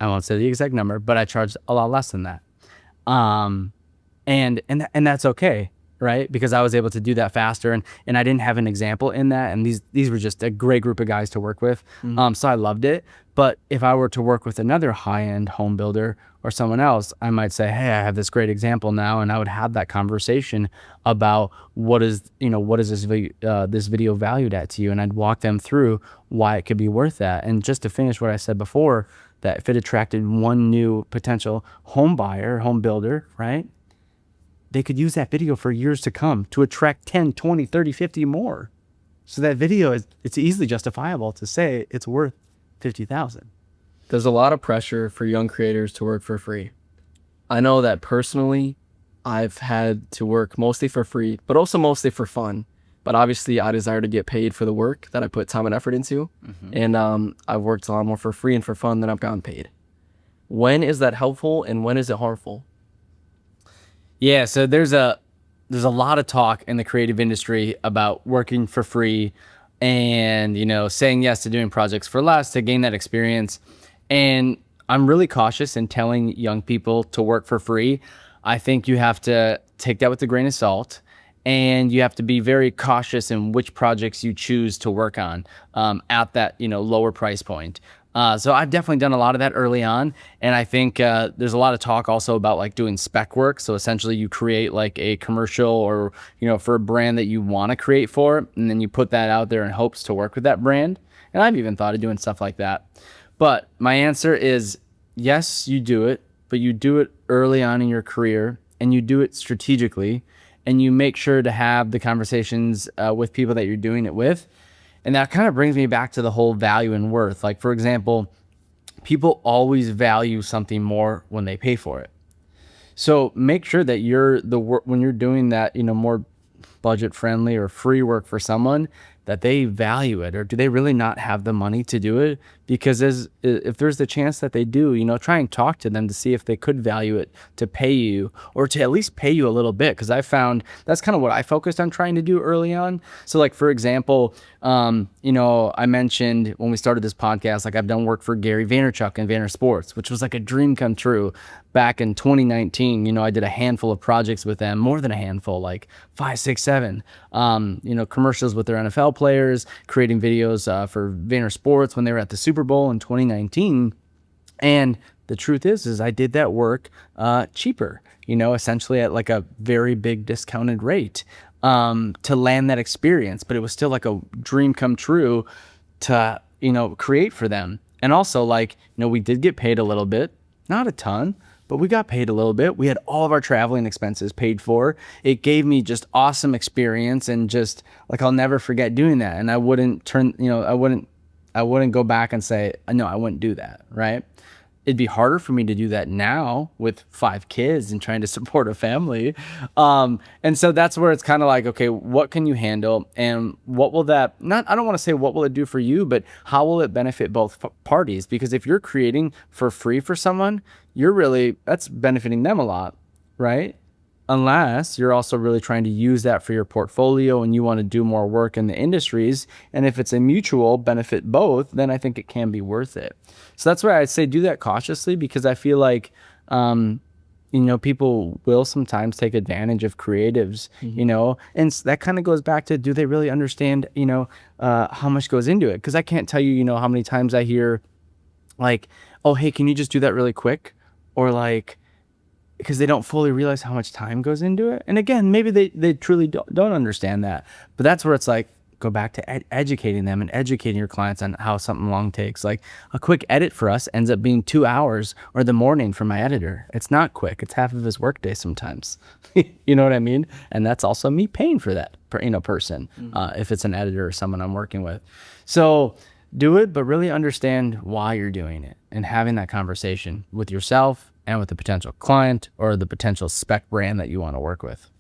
I won't say the exact number, but I charged a lot less than that. And that's okay, right? Because I was able to do that faster, and I didn't have an example in that, and these were just a great group of guys to work with. So I loved it. But if I were to work with another high-end home builder or someone else, I might say, hey, I have this great example now, and I would have that conversation about what is this video valued at to you, and I'd walk them through why it could be worth that. And just to finish what I said before, that if it attracted one new potential home buyer, home builder, right, they could use that video for years to come to attract 10, 20, 30, 50 more. So that video it's easily justifiable to say it's worth 50,000. There's a lot of pressure for young creators to work for free. I know that personally, I've had to work mostly for free, but also mostly for fun. But obviously, I desire to get paid for the work that I put time and effort into. And I've worked a lot more for free and for fun than I've gotten paid. When is that helpful and when is it harmful? Yeah, so there's a lot of talk in the creative industry about working for free and, saying yes to doing projects for less to gain that experience. And I'm really cautious in telling young people to work for free. I think you have to take that with a grain of salt, and you have to be very cautious in which projects you choose to work on at that, lower price point. So I've definitely done a lot of that early on. And I think there's a lot of talk also about doing spec work. So essentially you create a commercial or, for a brand that you want to create for, and then you put that out there in hopes to work with that brand. And I've even thought of doing stuff like that. But my answer is yes, you do it, but you do it early on in your career, and you do it strategically, and you make sure to have the conversations with people that you're doing it with. And that kind of brings me back to the whole value and worth. Like, for example, people always value something more when they pay for it. So make sure that when you're doing that, more budget friendly or free work for someone, that they value it. Or do they really not have the money to do it? because if there's the chance that they do, try and talk to them to see if they could value it to pay you, or to at least pay you a little bit. Because I found that's kind of what I focused on trying to do early on. So like, for example, I mentioned when we started this podcast, like I've done work for Gary Vaynerchuk and Vayner Sports, which was like a dream come true back in 2019. I did a handful of projects with them, more than a handful, like 5, 6, 7, commercials with their NFL players, creating videos for Vayner Sports when they were at the Super Bowl in 2019. And the truth is I did that work cheaper, essentially at like a very big discounted rate to land that experience. But it was still like a dream come true to, create for them. And also, like, we did get paid a little bit, not a ton, but we got paid a little bit. We had all of our traveling expenses paid for. It gave me just awesome experience, and just like, I'll never forget doing that. And I wouldn't I wouldn't go back and say, no, I wouldn't do that, right? It'd be harder for me to do that now with 5 kids and trying to support a family. And so that's where it's kind of like, okay, what can you handle? And what will I don't want to say what will it do for you, but how will it benefit both parties? Because if you're creating for free for someone, that's benefiting them a lot, right? Unless you're also really trying to use that for your portfolio and you want to do more work in the industries. And if it's a mutual benefit both, then I think it can be worth it. So that's why I say do that cautiously, because I feel like, people will sometimes take advantage of creatives, and that kind of goes back to, do they really understand, how much goes into it? Because I can't tell you, how many times I hear like, oh, hey, can you just do that really quick? Or like, because they don't fully realize how much time goes into it. And again, maybe they truly don't understand that. But that's where it's like, go back to educating them and educating your clients on how something long takes. Like a quick edit for us ends up being 2 hours or the morning for my editor. It's not quick. It's half of his workday sometimes. You know what I mean? And that's also me paying for that person, if it's an editor or someone I'm working with. So do it, but really understand why you're doing it, and having that conversation with yourself and with the potential client or the potential spec brand that you want to work with.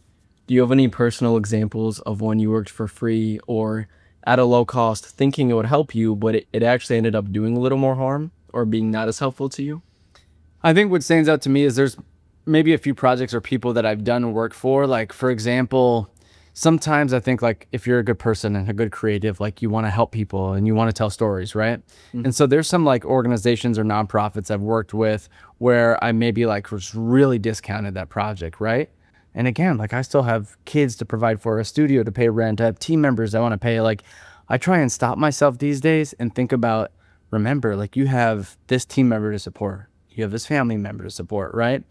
Do you have any personal examples of when you worked for free or at a low cost, thinking it would help you, but it actually ended up doing a little more harm or being not as helpful to you? I think what stands out to me is there's maybe a few projects or people that I've done work for. Like, for example, sometimes I think, like, if you're a good person and a good creative, like, you want to help people and you want to tell stories, right? Mm-hmm. And so there's some like organizations or nonprofits I've worked with where I maybe like was really discounted that project, right? And again, like, I still have kids to provide for, a studio to pay rent, I have team members I want to pay. Like, I try and stop myself these days and think about, remember, like, you have this team member to support, you have this family member to support, right?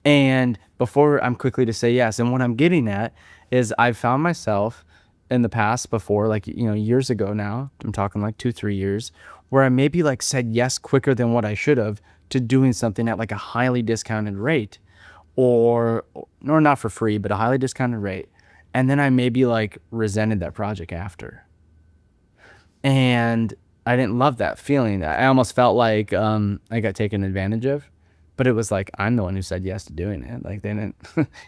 And before I'm quickly to say yes. And what I'm getting at is I've found myself in the past before, like, years ago now, I'm talking like 2-3 years, where I maybe like said yes quicker than what I should have to doing something at like a highly discounted rate, or not for free, but a highly discounted rate. And then I maybe like resented that project after. And I didn't love that feeling. I almost felt like I got taken advantage of. But it was like, I'm the one who said yes to doing it. Like, they didn't,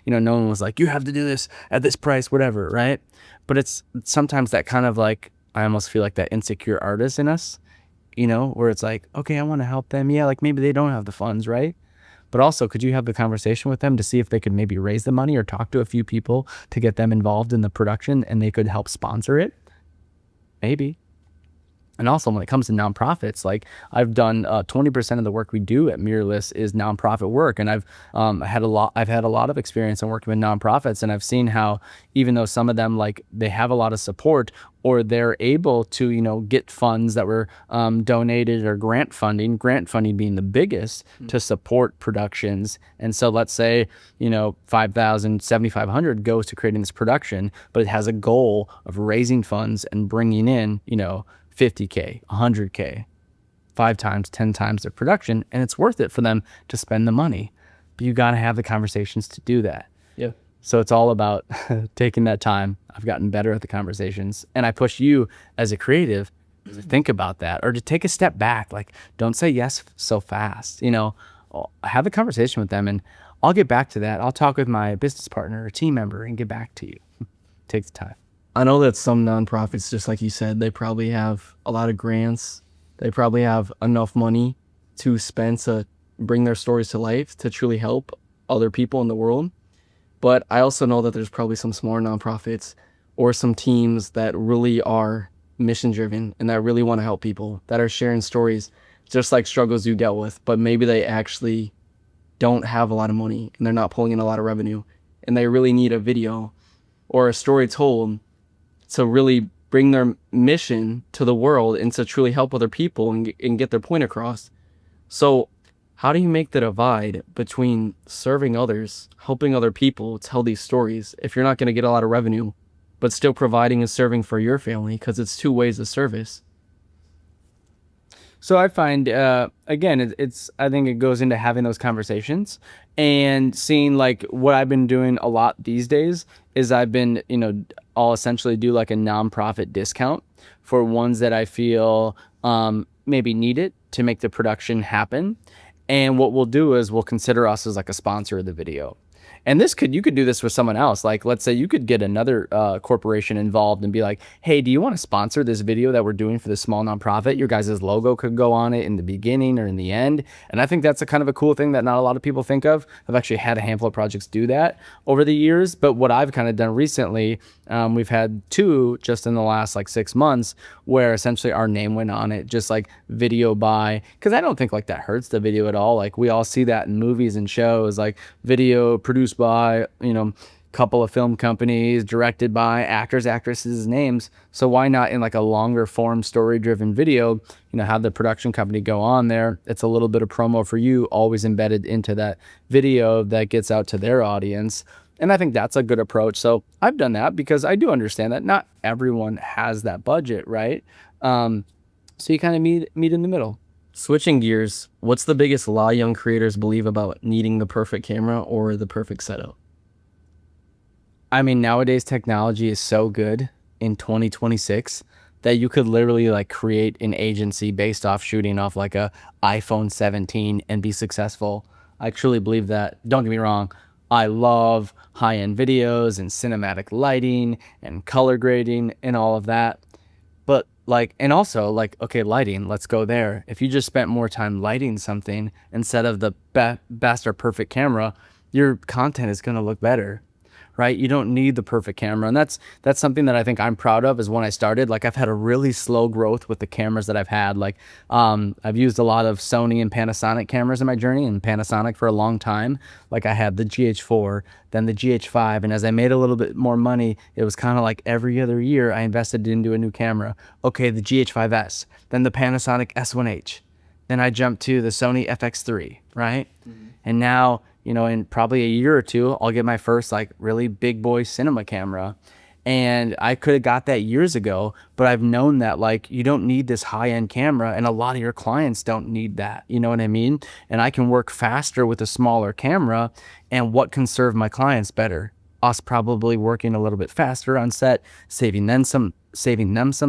no one was like, you have to do this at this price, whatever, right? But it's sometimes that kind of like, I almost feel like that insecure artist in us, where it's like, okay, I want to help them. Yeah, like maybe they don't have the funds, right? But also, could you have the conversation with them to see if they could maybe raise the money or talk to a few people to get them involved in the production and they could help sponsor it? Maybe. And also, when it comes to nonprofits, like, I've done 20% of the work we do at Mirrorless is nonprofit work, and I've had a lot of experience in working with nonprofits, and I've seen how, even though some of them, like, they have a lot of support, or they're able to get funds that were donated, or grant funding being the biggest, to support productions. And so let's say $5,000, $7,500 goes to creating this production, but it has a goal of raising funds and bringing in $50K, $100K, 5 times, 10 times their production, and it's worth it for them to spend the money. But you got to have the conversations to do that. Yeah. So it's all about taking that time. I've gotten better at the conversations, and I push you as a creative to think about that, or to take a step back. Like, don't say yes so fast. Have a conversation with them, and I'll get back to that. I'll talk with my business partner or team member and get back to you. Takes time. I know that some nonprofits, just like you said, they probably have a lot of grants They probably have enough money to spend to bring their stories to life to truly help other people in the world. But I also know that there's probably some smaller nonprofits or some teams that really are mission driven and that really want to help people, that are sharing stories just like struggles you dealt with, but maybe they actually don't have a lot of money and they're not pulling in a lot of revenue and they really need a video or a story told to really bring their mission to the world and to truly help other people and get their point across. So how do you make the divide between serving others, helping other people tell these stories if you're not going to get a lot of revenue, but still providing and serving for your family? Because it's two ways of service. So I find, again, I think it goes into having those conversations and seeing like what I've been doing a lot these days is I've been, I'll essentially do like a nonprofit discount for ones that I feel maybe need it to make the production happen. And what we'll do is we'll consider us as like a sponsor of the video. And you could do this with someone else. Like, let's say you could get another corporation involved and be like, hey, do you want to sponsor this video that we're doing for this small nonprofit? Your guys' logo could go on it in the beginning or in the end. And I think that's a kind of a cool thing that not a lot of people think of. I've actually had a handful of projects do that over the years. But what I've kind of done recently, we've had 2 just in the last like 6 months where essentially our name went on it, just like video by, because I don't think like that hurts the video at all. Like we all see that in movies and shows, like video produced by, couple of film companies, directed by actors, actresses' names. So why not in like a longer form story driven video, have the production company go on there. It's a little bit of promo for you, always embedded into that video that gets out to their audience. And I think that's a good approach. So I've done that because I do understand that not everyone has that budget, right? So you kind of meet in the middle. Switching gears, what's the biggest lie young creators believe about needing the perfect camera or the perfect setup? I mean, nowadays technology is so good in 2026 that you could literally like create an agency based off shooting off like a iPhone 17 and be successful. I truly believe that. Don't get me wrong. I love high-end videos and cinematic lighting and color grading and all of that. But like, and also like, okay, lighting, let's go there. If you just spent more time lighting something instead of the best or perfect camera, your content is going to look better. Right? You don't need the perfect camera. And that's something that I think I'm proud of is when I started, like I've had a really slow growth with the cameras that I've had. Like, I've used a lot of Sony and Panasonic cameras in my journey and Panasonic for a long time. Like I had the GH4, then the GH5. And as I made a little bit more money, it was kind of like every other year I invested into a new camera. Okay, the GH5S, then the Panasonic S1H. Then I jumped to the Sony FX3, right? Mm-hmm. And now, in probably a year or 2, I'll get my first like really big boy cinema camera. And I could have got that years ago, but I've known that like you don't need this high-end camera and a lot of your clients don't need that. You know what I mean? And I can work faster with a smaller camera. And what can serve my clients better? Us probably working a little bit faster on set, saving them some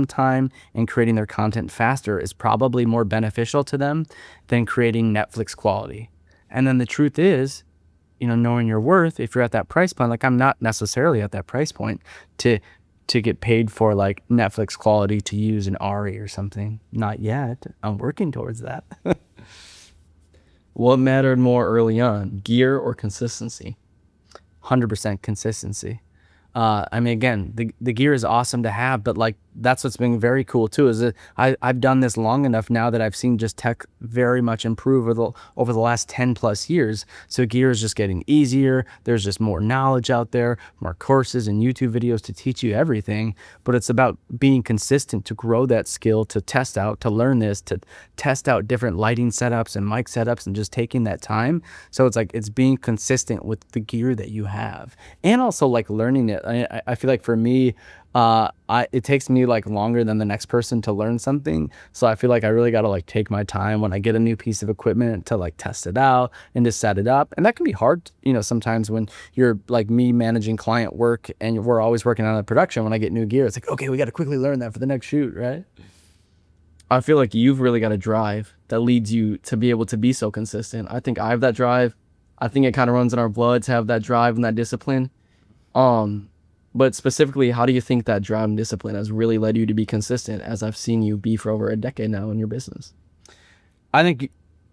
time and creating their content faster is probably more beneficial to them than creating Netflix quality. And then the truth is, knowing your worth, if you're at that price point, like I'm not necessarily at that price point to get paid for like Netflix quality to use an ARRI or something. Not yet. I'm working towards that. What mattered more early on, gear or consistency? 100% consistency. I mean, again, the gear is awesome to have, but like that's what's been very cool too, is that I've done this long enough now that I've seen just tech very much improve over the last 10 plus years. So gear is just getting easier. There's just more knowledge out there, more courses and YouTube videos to teach you everything, but it's about being consistent to grow that skill, to test out, to learn this, to test out different lighting setups and mic setups and just taking that time. So it's like, it's being consistent with the gear that you have and also like learning it. I feel like for me, it takes me like longer than the next person to learn something. So I feel like I really got to like take my time when I get a new piece of equipment to like test it out and to set it up. And that can be hard, sometimes when you're like me managing client work and we're always working on the production. When I get new gear, it's like, okay, we got to quickly learn that for the next shoot, right? I feel like you've really got a drive that leads you to be able to be so consistent. I think I have that drive. I think it kind of runs in our blood to have that drive and that discipline. But specifically, how do you think that drive and discipline has really led you to be consistent, as I've seen you be for over a decade now in your business? I think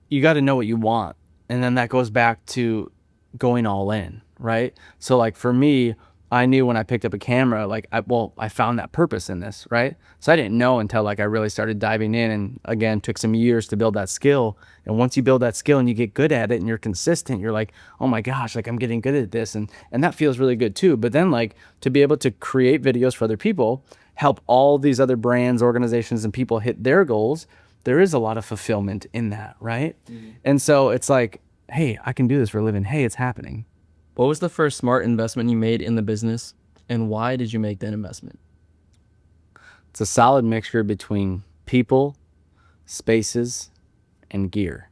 you got to know what you want. And then that goes back to going all in, right? So like for me, I knew when I picked up a camera, like I found that purpose in this, right? So I didn't know until like I really started diving in, and again, took some years to build that skill. And once you build that skill and you get good at it and you're consistent, you're like, oh my gosh, like I'm getting good at this. And that feels really good too. But then like to be able to create videos for other people, help all these other brands, organizations, and people hit their goals, there is a lot of fulfillment in that, right? And so it's like, hey, I can do this for a living. Hey, it's happening. What was the first smart investment you made in the business, and why did you make that investment? It's a solid mixture between people, spaces, and gear.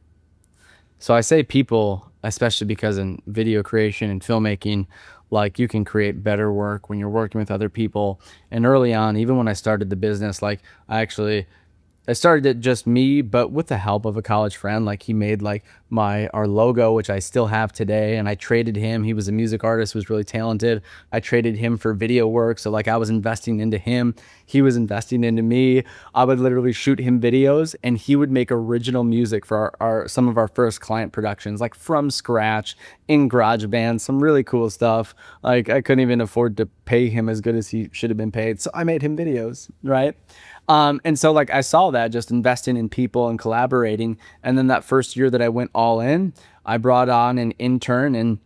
So I say people, especially because in video creation and filmmaking, like you can create better work when you're working with other people. And early on, even when I started the business, like I started it just me, but with the help of a college friend. Like he made like our logo, which I still have today, and I traded him. He was a music artist, was really talented. I traded him for video work. So like I was investing into him, he was investing into me. I would literally shoot him videos, and he would make original music for our some of our first client productions, like from scratch in GarageBand, some really cool stuff. Like I couldn't even afford to pay him as good as he should have been paid, so I made him videos, right? And so like I saw that just investing in people and collaborating. And then that first year that I went all in, I brought on an intern, and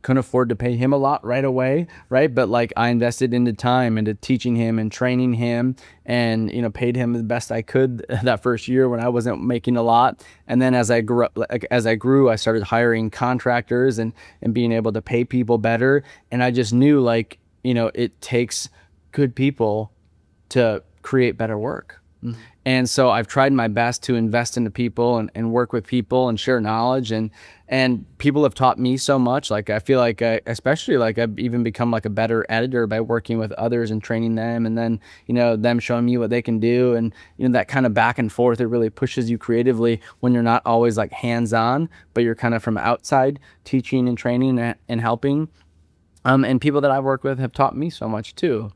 couldn't afford to pay him a lot right away, right? But like I invested into time, into teaching him and training him, and paid him the best I could that first year when I wasn't making a lot. And then as I grew, I started hiring contractors and being able to pay people better. And I just knew like it takes good people to create better work. And so I've tried my best to invest into people and work with people and share knowledge, and people have taught me so much. Like I feel like especially like I've even become like a better editor by working with others and training them, and then them showing me what they can do, and that kind of back and forth, it really pushes you creatively when you're not always like hands-on, but you're kind of from outside teaching and training and helping. And people that I've worked with have taught me so much too.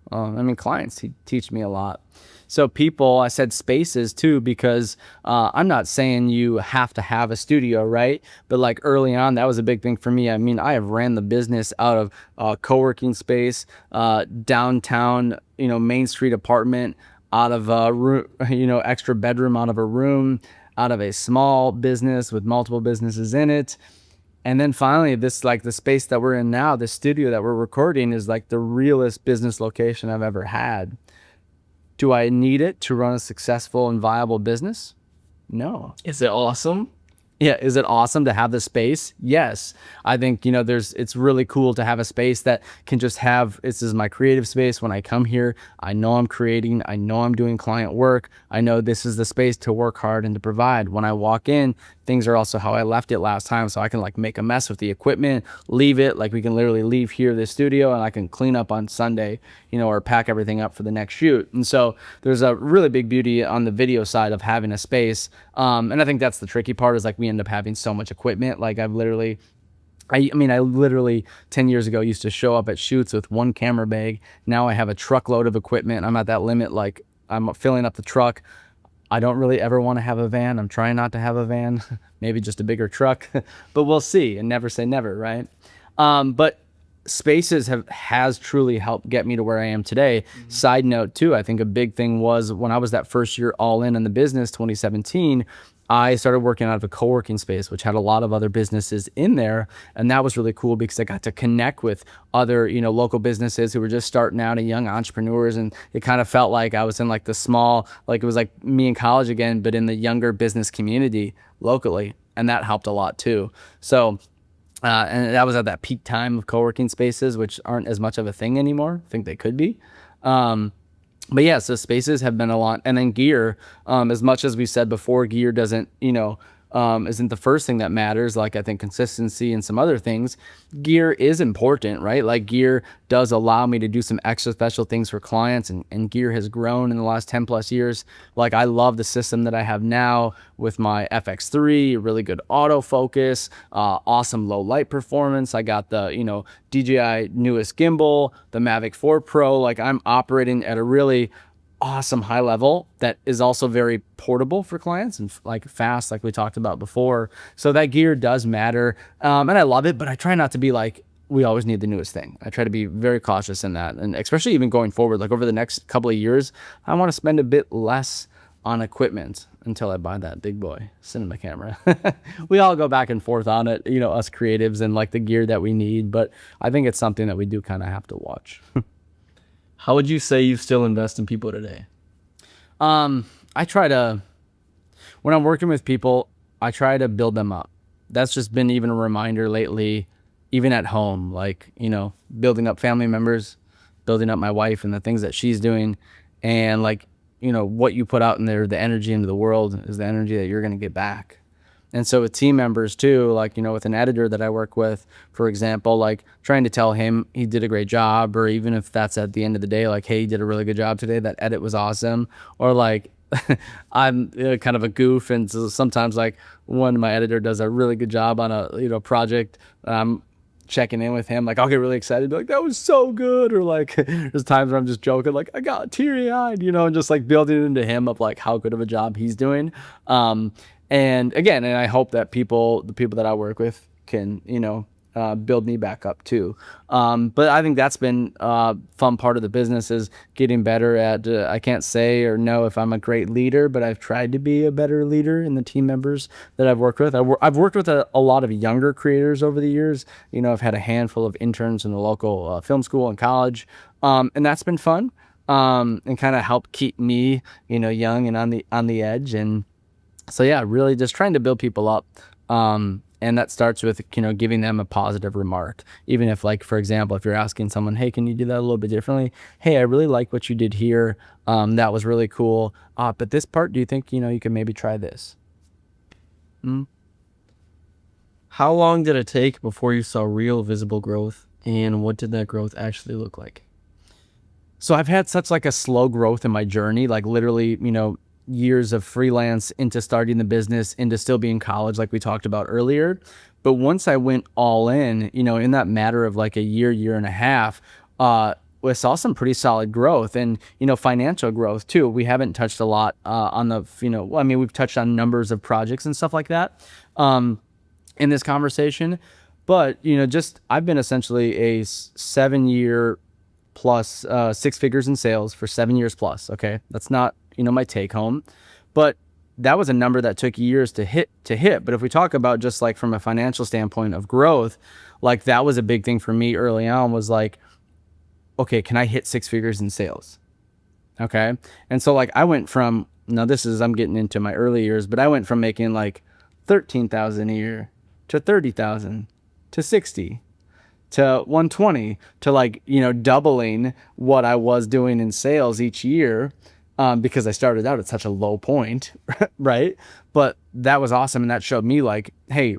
Clients teach me a lot. So people, I said spaces too, because I'm not saying you have to have a studio, right? But like early on, that was a big thing for me. I have ran the business out of co-working space, downtown, Main Street apartment, out of a room, extra bedroom out of a room, out of a small business with multiple businesses in it. And then finally, this like the space that we're in now, the studio that we're recording, is like the realest business location I've ever had. Do I need it to run a successful and viable business? No. Is it awesome? Yeah. Is it awesome to have the space? Yes. I think, it's really cool to have a space that can just have, this is my creative space. When I come here, I know I'm creating, I know I'm doing client work. I know this is the space to work hard and to provide. When I walk in, things are also how I left it last time. So I can like make a mess with the equipment, leave it. Like we can literally leave here, this studio, and I can clean up on Sunday, or pack everything up for the next shoot. And so there's a really big beauty on the video side of having a space. And I think that's the tricky part, is like we end up having so much equipment. Like I literally 10 years ago used to show up at shoots with one camera bag. Now I have a truckload of equipment. I'm at that limit. Like I'm filling up the truck. I don't really ever want to have a van. I'm trying not to have a van, maybe just a bigger truck, but we'll see, and never say never, right? But spaces has truly helped get me to where I am today. Mm-hmm. Side note too, I think a big thing was when I was that first year all in the business, 2017, I started working out of a co-working space, which had a lot of other businesses in there. And that was really cool because I got to connect with other, local businesses who were just starting out and young entrepreneurs. And it kind of felt like I was in like the small, like it was like me in college again, but in the younger business community locally. And that helped a lot too. So, and that was at that peak time of co-working spaces, which aren't as much of a thing anymore. I think they could be. But yeah, so spaces have been a lot. And then gear, as much as we said before, gear doesn't, isn't the first thing that matters. Like, I think consistency and some other things, gear is important, right? Like, gear does allow me to do some extra special things for clients, and gear has grown in the last 10 plus years. Like, I love the system that I have now with my FX3, really good autofocus, awesome low light performance. I got the, DJI newest gimbal, the Mavic 4 Pro. Like, I'm operating at a really awesome high level that is also very portable for clients and like fast, like we talked about before. So that gear does matter. And I love it, but I try not to be like, we always need the newest thing. I try to be very cautious in that. And especially even going forward, like over the next couple of years, I want to spend a bit less on equipment until I buy that big boy cinema camera. We all go back and forth on it, us creatives and like the gear that we need, but I think it's something that we do kind of have to watch. How would you say you still invest in people today? I try to, when I'm working with people, I try to build them up. That's just been even a reminder lately, even at home, like, building up family members, building up my wife and the things that she's doing. And like, what you put out in there, the energy into the world is the energy that you're going to get back. And so with team members too, like, with an editor that I work with, for example, like trying to tell him he did a great job, or even if that's at the end of the day, like, hey, you did a really good job today. That edit was awesome. Or like, I'm kind of a goof. And so sometimes like when my editor does a really good job on a, project, I'm checking in with him. Like, I'll get really excited, be like, that was so good. Or like, there's times where I'm just joking, like, I got teary eyed, and just like building into him of like how good of a job he's doing. And again, and I hope that the people that I work with can, build me back up too. But I think that's been a fun part of the business, is getting better at, I can't say or know if I'm a great leader, but I've tried to be a better leader in the team members that I've worked with. I've worked with a lot of younger creators over the years. I've had a handful of interns in the local film school and college. And that's been fun. And kind of helped keep me, young and on the edge. And so, yeah, really just trying to build people up. And that starts with, giving them a positive remark. Even if, like, for example, if you're asking someone, hey, can you do that a little bit differently? Hey, I really like what you did here. That was really cool. But this part, do you think, you can maybe try this? How long did it take before you saw real visible growth, and what did that growth actually look like? So I've had such like a slow growth in my journey, like literally, years of freelance into starting the business into still being in college, like we talked about earlier. But once I went all in, in that matter of like a year and a half, we saw some pretty solid growth and, financial growth too. We haven't touched a lot on the, we've touched on numbers of projects and stuff like that in this conversation. But, I've been essentially a 7-year plus 6 figures in sales for 7 years plus. Okay. That's not, my take home, but that was a number that took years to hit. But if we talk about just like from a financial standpoint of growth, like that was a big thing for me early on, was like, okay, can I hit 6 figures in sales? Okay. And so like I went from, I'm getting into my early years, but I went from making like 13,000 a year to 30,000 to 60 to 120 to like, doubling what I was doing in sales each year. Because I started out at such a low point, right? But that was awesome. And that showed me like, hey,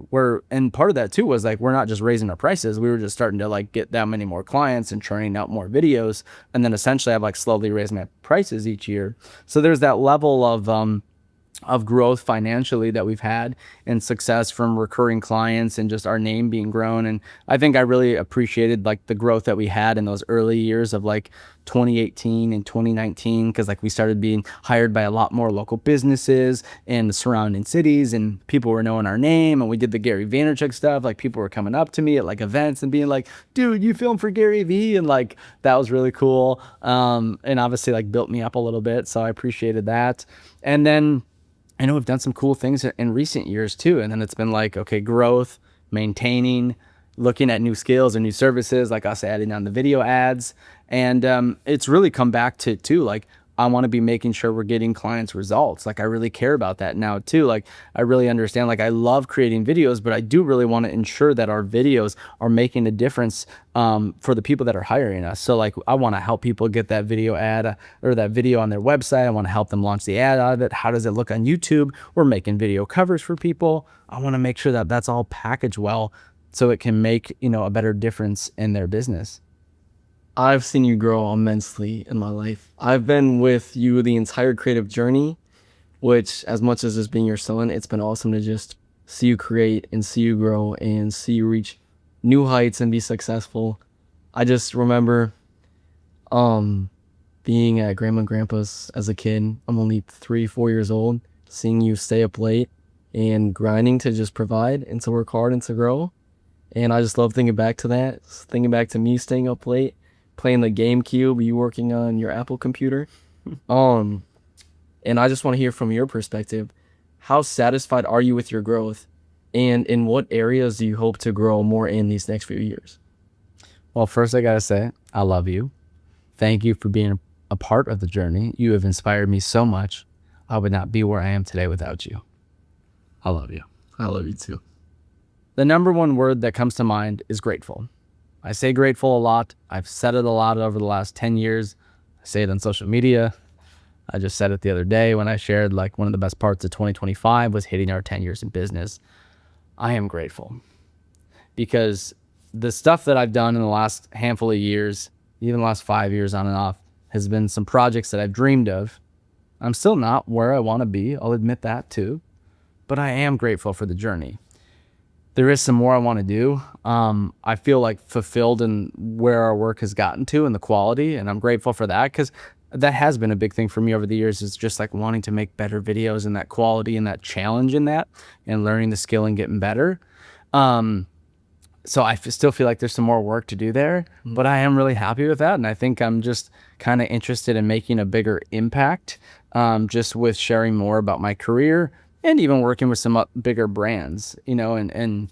and part of that too was like, we're not just raising our prices. We were just starting to like get that many more clients and churning out more videos. And then essentially I've like slowly raised my prices each year. So there's that level of growth financially that we've had, and success from recurring clients and just our name being grown. And I think I really appreciated like the growth that we had in those early years of like 2018 and 2019, because like we started being hired by a lot more local businesses in the surrounding cities, and people were knowing our name, and we did the Gary Vaynerchuk stuff. Like people were coming up to me at like events and being like, dude, you film for Gary V, and like that was really cool. And obviously like built me up a little bit, so I appreciated that. And then I know we've done some cool things in recent years too. And then it's been like, okay, growth, maintaining, looking at new skills or new services, like us adding on the video ads. And it's really come back to too, like I want to be making sure we're getting clients results. Like I really care about that now too. Like I really understand, like I love creating videos, but I do really want to ensure that our videos are making a difference for the people that are hiring us. So like I want to help people get that video ad or that video on their website. I want to help them launch the ad out of it. How does it look on YouTube? We're making video covers for people. I want to make sure that that's all packaged well so it can make, a better difference in their business. I've seen you grow immensely in my life. I've been with you the entire creative journey, which, as much as this being your son, it's been awesome to just see you create and see you grow and see you reach new heights and be successful. I just remember being at Grandma and Grandpa's as a kid. I'm only 3, 4 years old, seeing you stay up late and grinding to just provide and to work hard and to grow. And I just love thinking back to that, thinking back to me staying up late, playing the GameCube, you working on your Apple computer. And I just want to hear from your perspective, how satisfied are you with your growth? And in what areas do you hope to grow more in these next few years? Well, first I got to say, I love you. Thank you for being a part of the journey. You have inspired me so much. I would not be where I am today without you. I love you. I love you too. The number one word that comes to mind is grateful. I say grateful a lot. I've said it a lot over the last 10 years. I say it on social media. I just said it the other day when I shared like one of the best parts of 2025 was hitting our 10 years in business. I am grateful because the stuff that I've done in the last handful of years, even the last 5 years on and off, has been some projects that I've dreamed of. I'm still not where I want to be. I'll admit that too, but I am grateful for the journey. There is some more I want to do. I feel like fulfilled in where our work has gotten to and the quality, and I'm grateful for that because that has been a big thing for me over the years, is just like wanting to make better videos and that quality and that challenge in that and learning the skill and getting better. So I still feel like there's some more work to do there, but I am really happy with that. And I think I'm just kind of interested in making a bigger impact just with sharing more about my career and even working with some bigger brands, and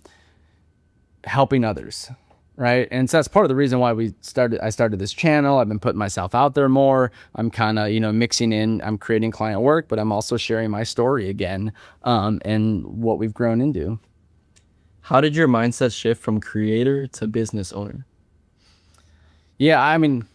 helping others, right? And so that's part of the reason why I started this channel. I've been putting myself out there more. I'm kind of, mixing in, I'm creating client work, but I'm also sharing my story again and what we've grown into. How did your mindset shift from creator to business owner? Yeah, I mean,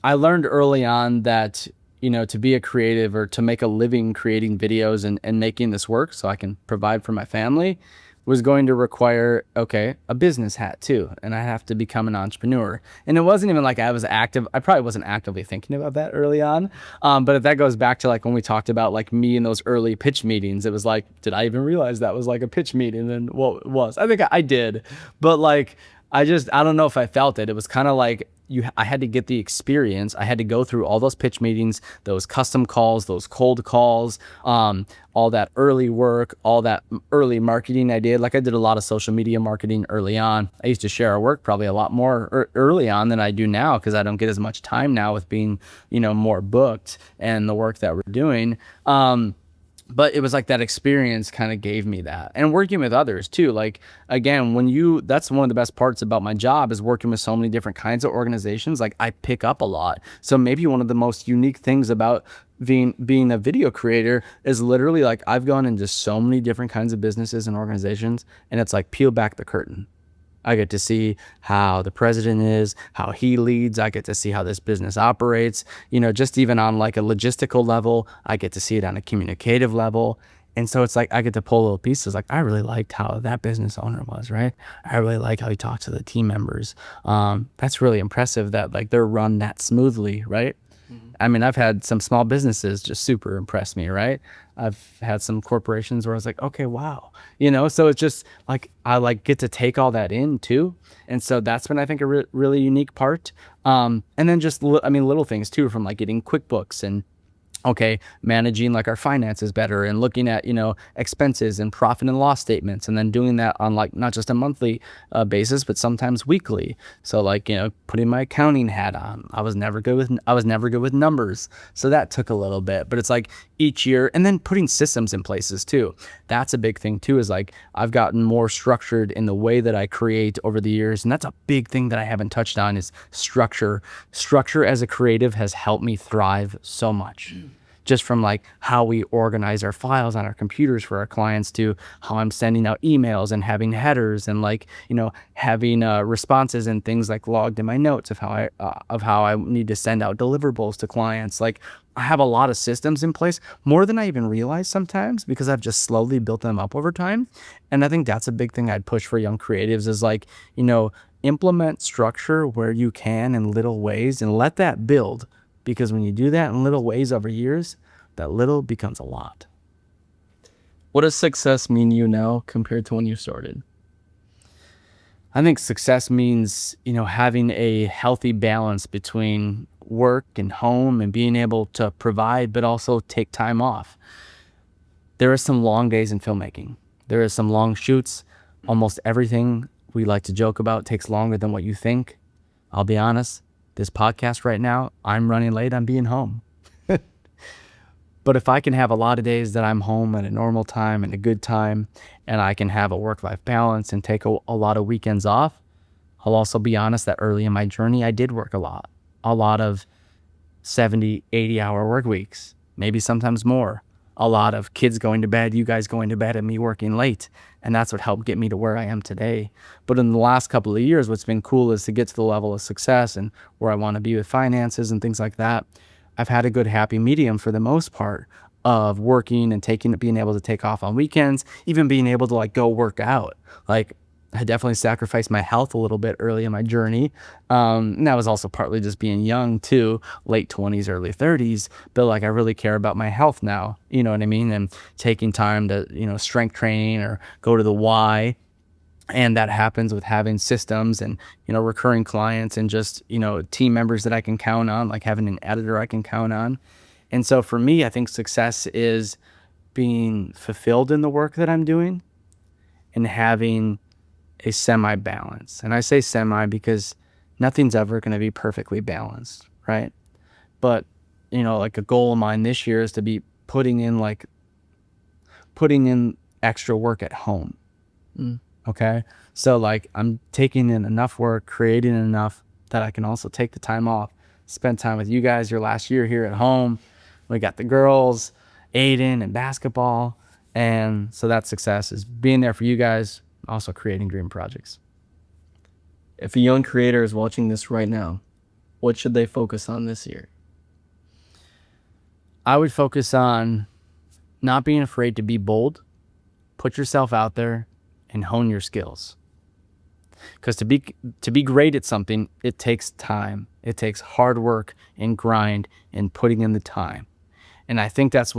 I learned early on that, to be a creative or to make a living creating videos and making this work so I can provide for my family was going to require, a business hat too. And I have to become an entrepreneur. And it wasn't even like I probably wasn't actively thinking about that early on. But if that goes back to like when we talked about like me in those early pitch meetings, it was like, did I even realize that was like a pitch meeting? And what it was? I think I did. But like, I don't know if I felt it. It was kind of like I had to get the experience. I had to go through all those pitch meetings, those custom calls, those cold calls, all that early work, all that early marketing I did. Like I did a lot of social media marketing early on. I used to share our work probably a lot more early on than I do now because I don't get as much time now with being, more booked and the work that we're doing. But it was like that experience kind of gave me that, and working with others too. Like, again, that's one of the best parts about my job is working with so many different kinds of organizations. Like I pick up a lot. So maybe one of the most unique things about being a video creator is literally like I've gone into so many different kinds of businesses and organizations, and it's like peel back the curtain. I get to see how the president is, how he leads. I get to see how this business operates, just even on like a logistical level. I get to see it on a communicative level. And so it's like I get to pull little pieces. Like I really liked how that business owner was, right? I really like how he talked to the team members. That's really impressive that like they're run that smoothly, right? I mean, I've had some small businesses just super impress me, right? I've had some corporations where I was like, okay, wow. So it's just like, I like get to take all that in too. And so that's been, I think, a really unique part. And then just, little things too, from like getting QuickBooks and Okay, managing like our finances better and looking at, expenses and profit and loss statements, and then doing that on like not just a monthly basis, but sometimes weekly. So like, putting my accounting hat on. I was never good with numbers. So that took a little bit, but it's like each year, and then putting systems in places too. That's a big thing too, is like I've gotten more structured in the way that I create over the years. And that's a big thing that I haven't touched on, is structure. Structure as a creative has helped me thrive so much, just from like how we organize our files on our computers for our clients, to how I'm sending out emails and having headers, and like, having responses and things like logged in my notes of how I need to send out deliverables to clients. Like, I have a lot of systems in place, more than I even realize sometimes, because I've just slowly built them up over time. And I think that's a big thing I'd push for young creatives, is like, implement structure where you can in little ways and let that build. Because when you do that in little ways over years, that little becomes a lot. What does success mean to you now compared to when you started? I think success means, having a healthy balance between work and home, and being able to provide, but also take time off. There are some long days in filmmaking. There are some long shoots. Almost everything we like to joke about takes longer than what you think. I'll be honest. This podcast right now, I'm running late on being home. But if I can have a lot of days that I'm home at a normal time and a good time, and I can have a work-life balance and take a lot of weekends off, I'll also be honest that early in my journey, I did work a lot of 70, 80-hour work weeks, maybe sometimes more. A lot of kids going to bed, you guys going to bed, and me working late. And that's what helped get me to where I am today. But in the last couple of years, what's been cool is to get to the level of success and where I want to be with finances and things like that. I've had a good happy medium for the most part of working and being able to take off on weekends, even being able to like go work out. Like, I definitely sacrificed my health a little bit early in my journey. And that was also partly just being young too, late 20s, early 30s. But like, I really care about my health now, you know what I mean? And taking time to, strength training or go to the Y. And that happens with having systems and, recurring clients and just, team members that I can count on, like having an editor I can count on. And so for me, I think success is being fulfilled in the work that I'm doing and having a semi-balance. And I say semi because nothing's ever going to be perfectly balanced, right? But, like a goal of mine this year is to be putting in extra work at home. Okay. So like, I'm taking in enough work, creating enough that I can also take the time off, spend time with you guys your last year here at home. We got the girls, Aiden, and basketball. And so that's success, is being there for you guys, also creating dream projects. If a young creator is watching this right now, what should they focus on this year? I would focus on not being afraid to be bold, put yourself out there, and hone your skills. Because to be great at something, it takes time. It takes hard work and grind and putting in the time. And I think that's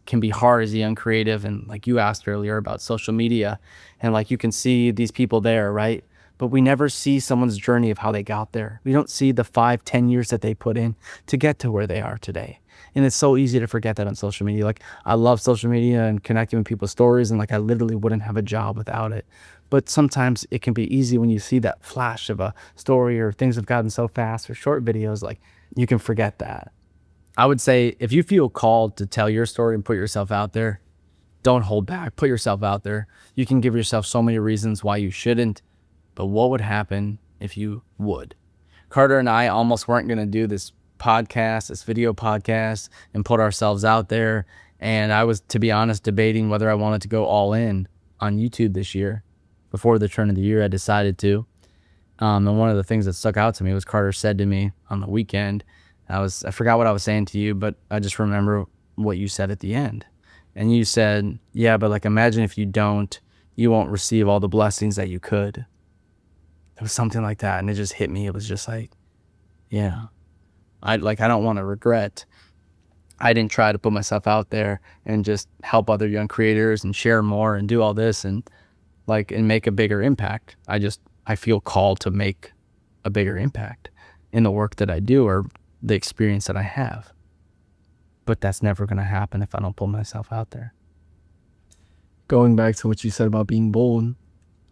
can be hard as a young creative. And like you asked earlier about social media, and like you can see these people there, right? But we never see someone's journey of how they got there. We don't see the 5-10 years that they put in to get to where they are today. And it's so easy to forget that on social media. Like, I love social media and connecting with people's stories, and like I literally wouldn't have a job without it. But sometimes it can be easy when you see that flash of a story, or things have gotten so fast, or short videos, like you can forget that. I would say if you feel called to tell your story and put yourself out there, don't hold back. Put yourself out there. You can give yourself so many reasons why you shouldn't, but what would happen if you would? Carter and I almost weren't going to do this video podcast, and put ourselves out there. And I was, to be honest, debating whether I wanted to go all in on YouTube this year. Before the turn of the year, I decided to. And one of the things that stuck out to me was Carter said to me on the weekend, I forgot what I was saying to you, but I just remember what you said at the end. And you said, yeah, but like, imagine if you don't, you won't receive all the blessings that you could. It was something like that. And it just hit me. It was just like, yeah, I don't want to regret. I didn't try to put myself out there and just help other young creators and share more and do all this and make a bigger impact. I feel called to make a bigger impact in the work that I do, or the experience that I have. but that's never going to happen if I don't put myself out there. Going back to what you said about being bold,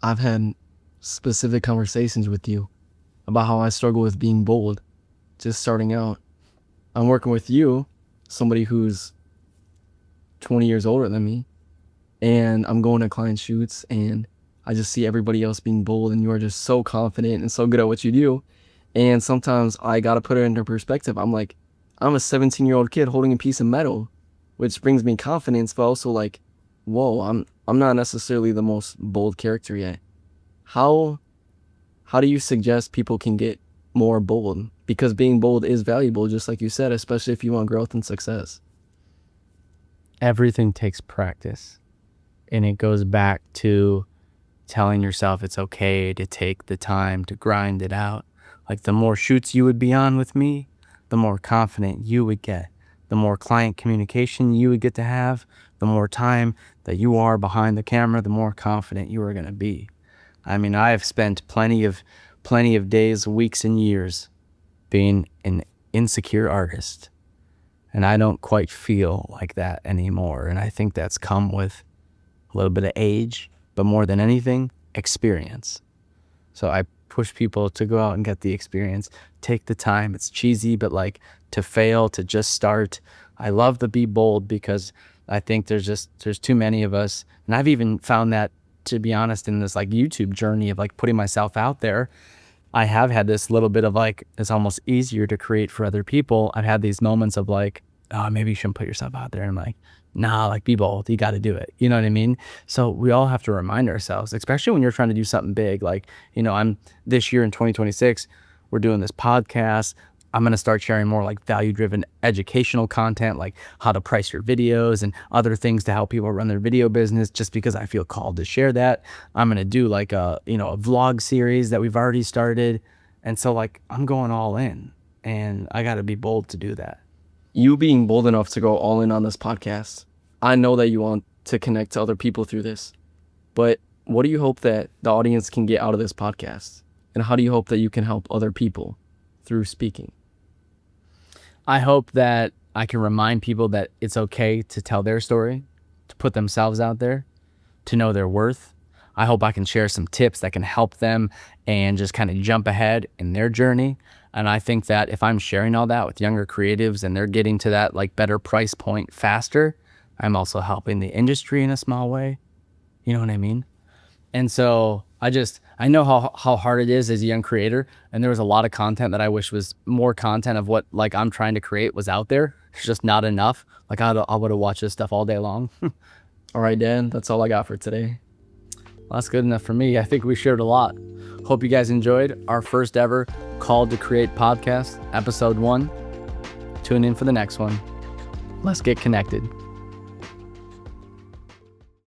I've had specific conversations with you about how I struggle with being bold, just starting out. I'm working with you, somebody who's 20 years older than me, and I'm going to client shoots, and I just see everybody else being bold, and you are just so confident and so good at what you do. And sometimes I gotta put it into perspective. I'm like, I'm a 17-year-old kid holding a piece of metal, which brings me confidence, but also like, whoa, I'm not necessarily the most bold character yet. How do you suggest people can get more bold? Because being bold is valuable, just like you said, especially if you want growth and success. Everything takes practice, and it goes back to telling yourself it's okay to take the time to grind it out. Like, the more shoots you would be on with me, the more confident you would get. The more client communication you would get to have, the more time that you are behind the camera, the more confident you are going to be. I mean, I have spent plenty of days, weeks, and years being an insecure artist, and I don't quite feel like that anymore. And I think that's come with a little bit of age, but more than anything, experience. So I push people to go out and get the experience. Take the time. It's cheesy, but like, to fail, to just start. I love to be bold because I think there's too many of us. And I've even found that, to be honest, in this like YouTube journey of like putting myself out there, I have had this little bit of like, it's almost easier to create for other people. I've had these moments of like, oh, maybe you shouldn't put yourself out there. And I'm like, nah, like, be bold. You got to do it. You know what I mean? So we all have to remind ourselves, especially when you're trying to do something big. Like, I'm this year in 2026, we're doing this podcast. I'm going to start sharing more like value-driven educational content, like how to price your videos and other things to help people run their video business, just because I feel called to share that. I'm going to do like a vlog series that we've already started. And so like, I'm going all in, and I got to be bold to do that. You being bold enough to go all in on this podcast, I know that you want to connect to other people through this, but what do you hope that the audience can get out of this podcast? And how do you hope that you can help other people through speaking? I hope that I can remind people that it's okay to tell their story, to put themselves out there, to know their worth. I hope I can share some tips that can help them and just kind of jump ahead in their journey. And I think that if I'm sharing all that with younger creatives and they're getting to that like better price point faster, I'm also helping the industry in a small way. You know what I mean? And so I know how hard it is as a young creator. And there was a lot of content that I wish was more content of what like I'm trying to create was out there. It's just not enough. Like, I would have watched this stuff all day long. All right, Dan, that's all I got for today. Well, that's good enough for me. I think we shared a lot. Hope you guys enjoyed our first ever Called to Create podcast, episode 1. Tune in for the next one. Let's get connected.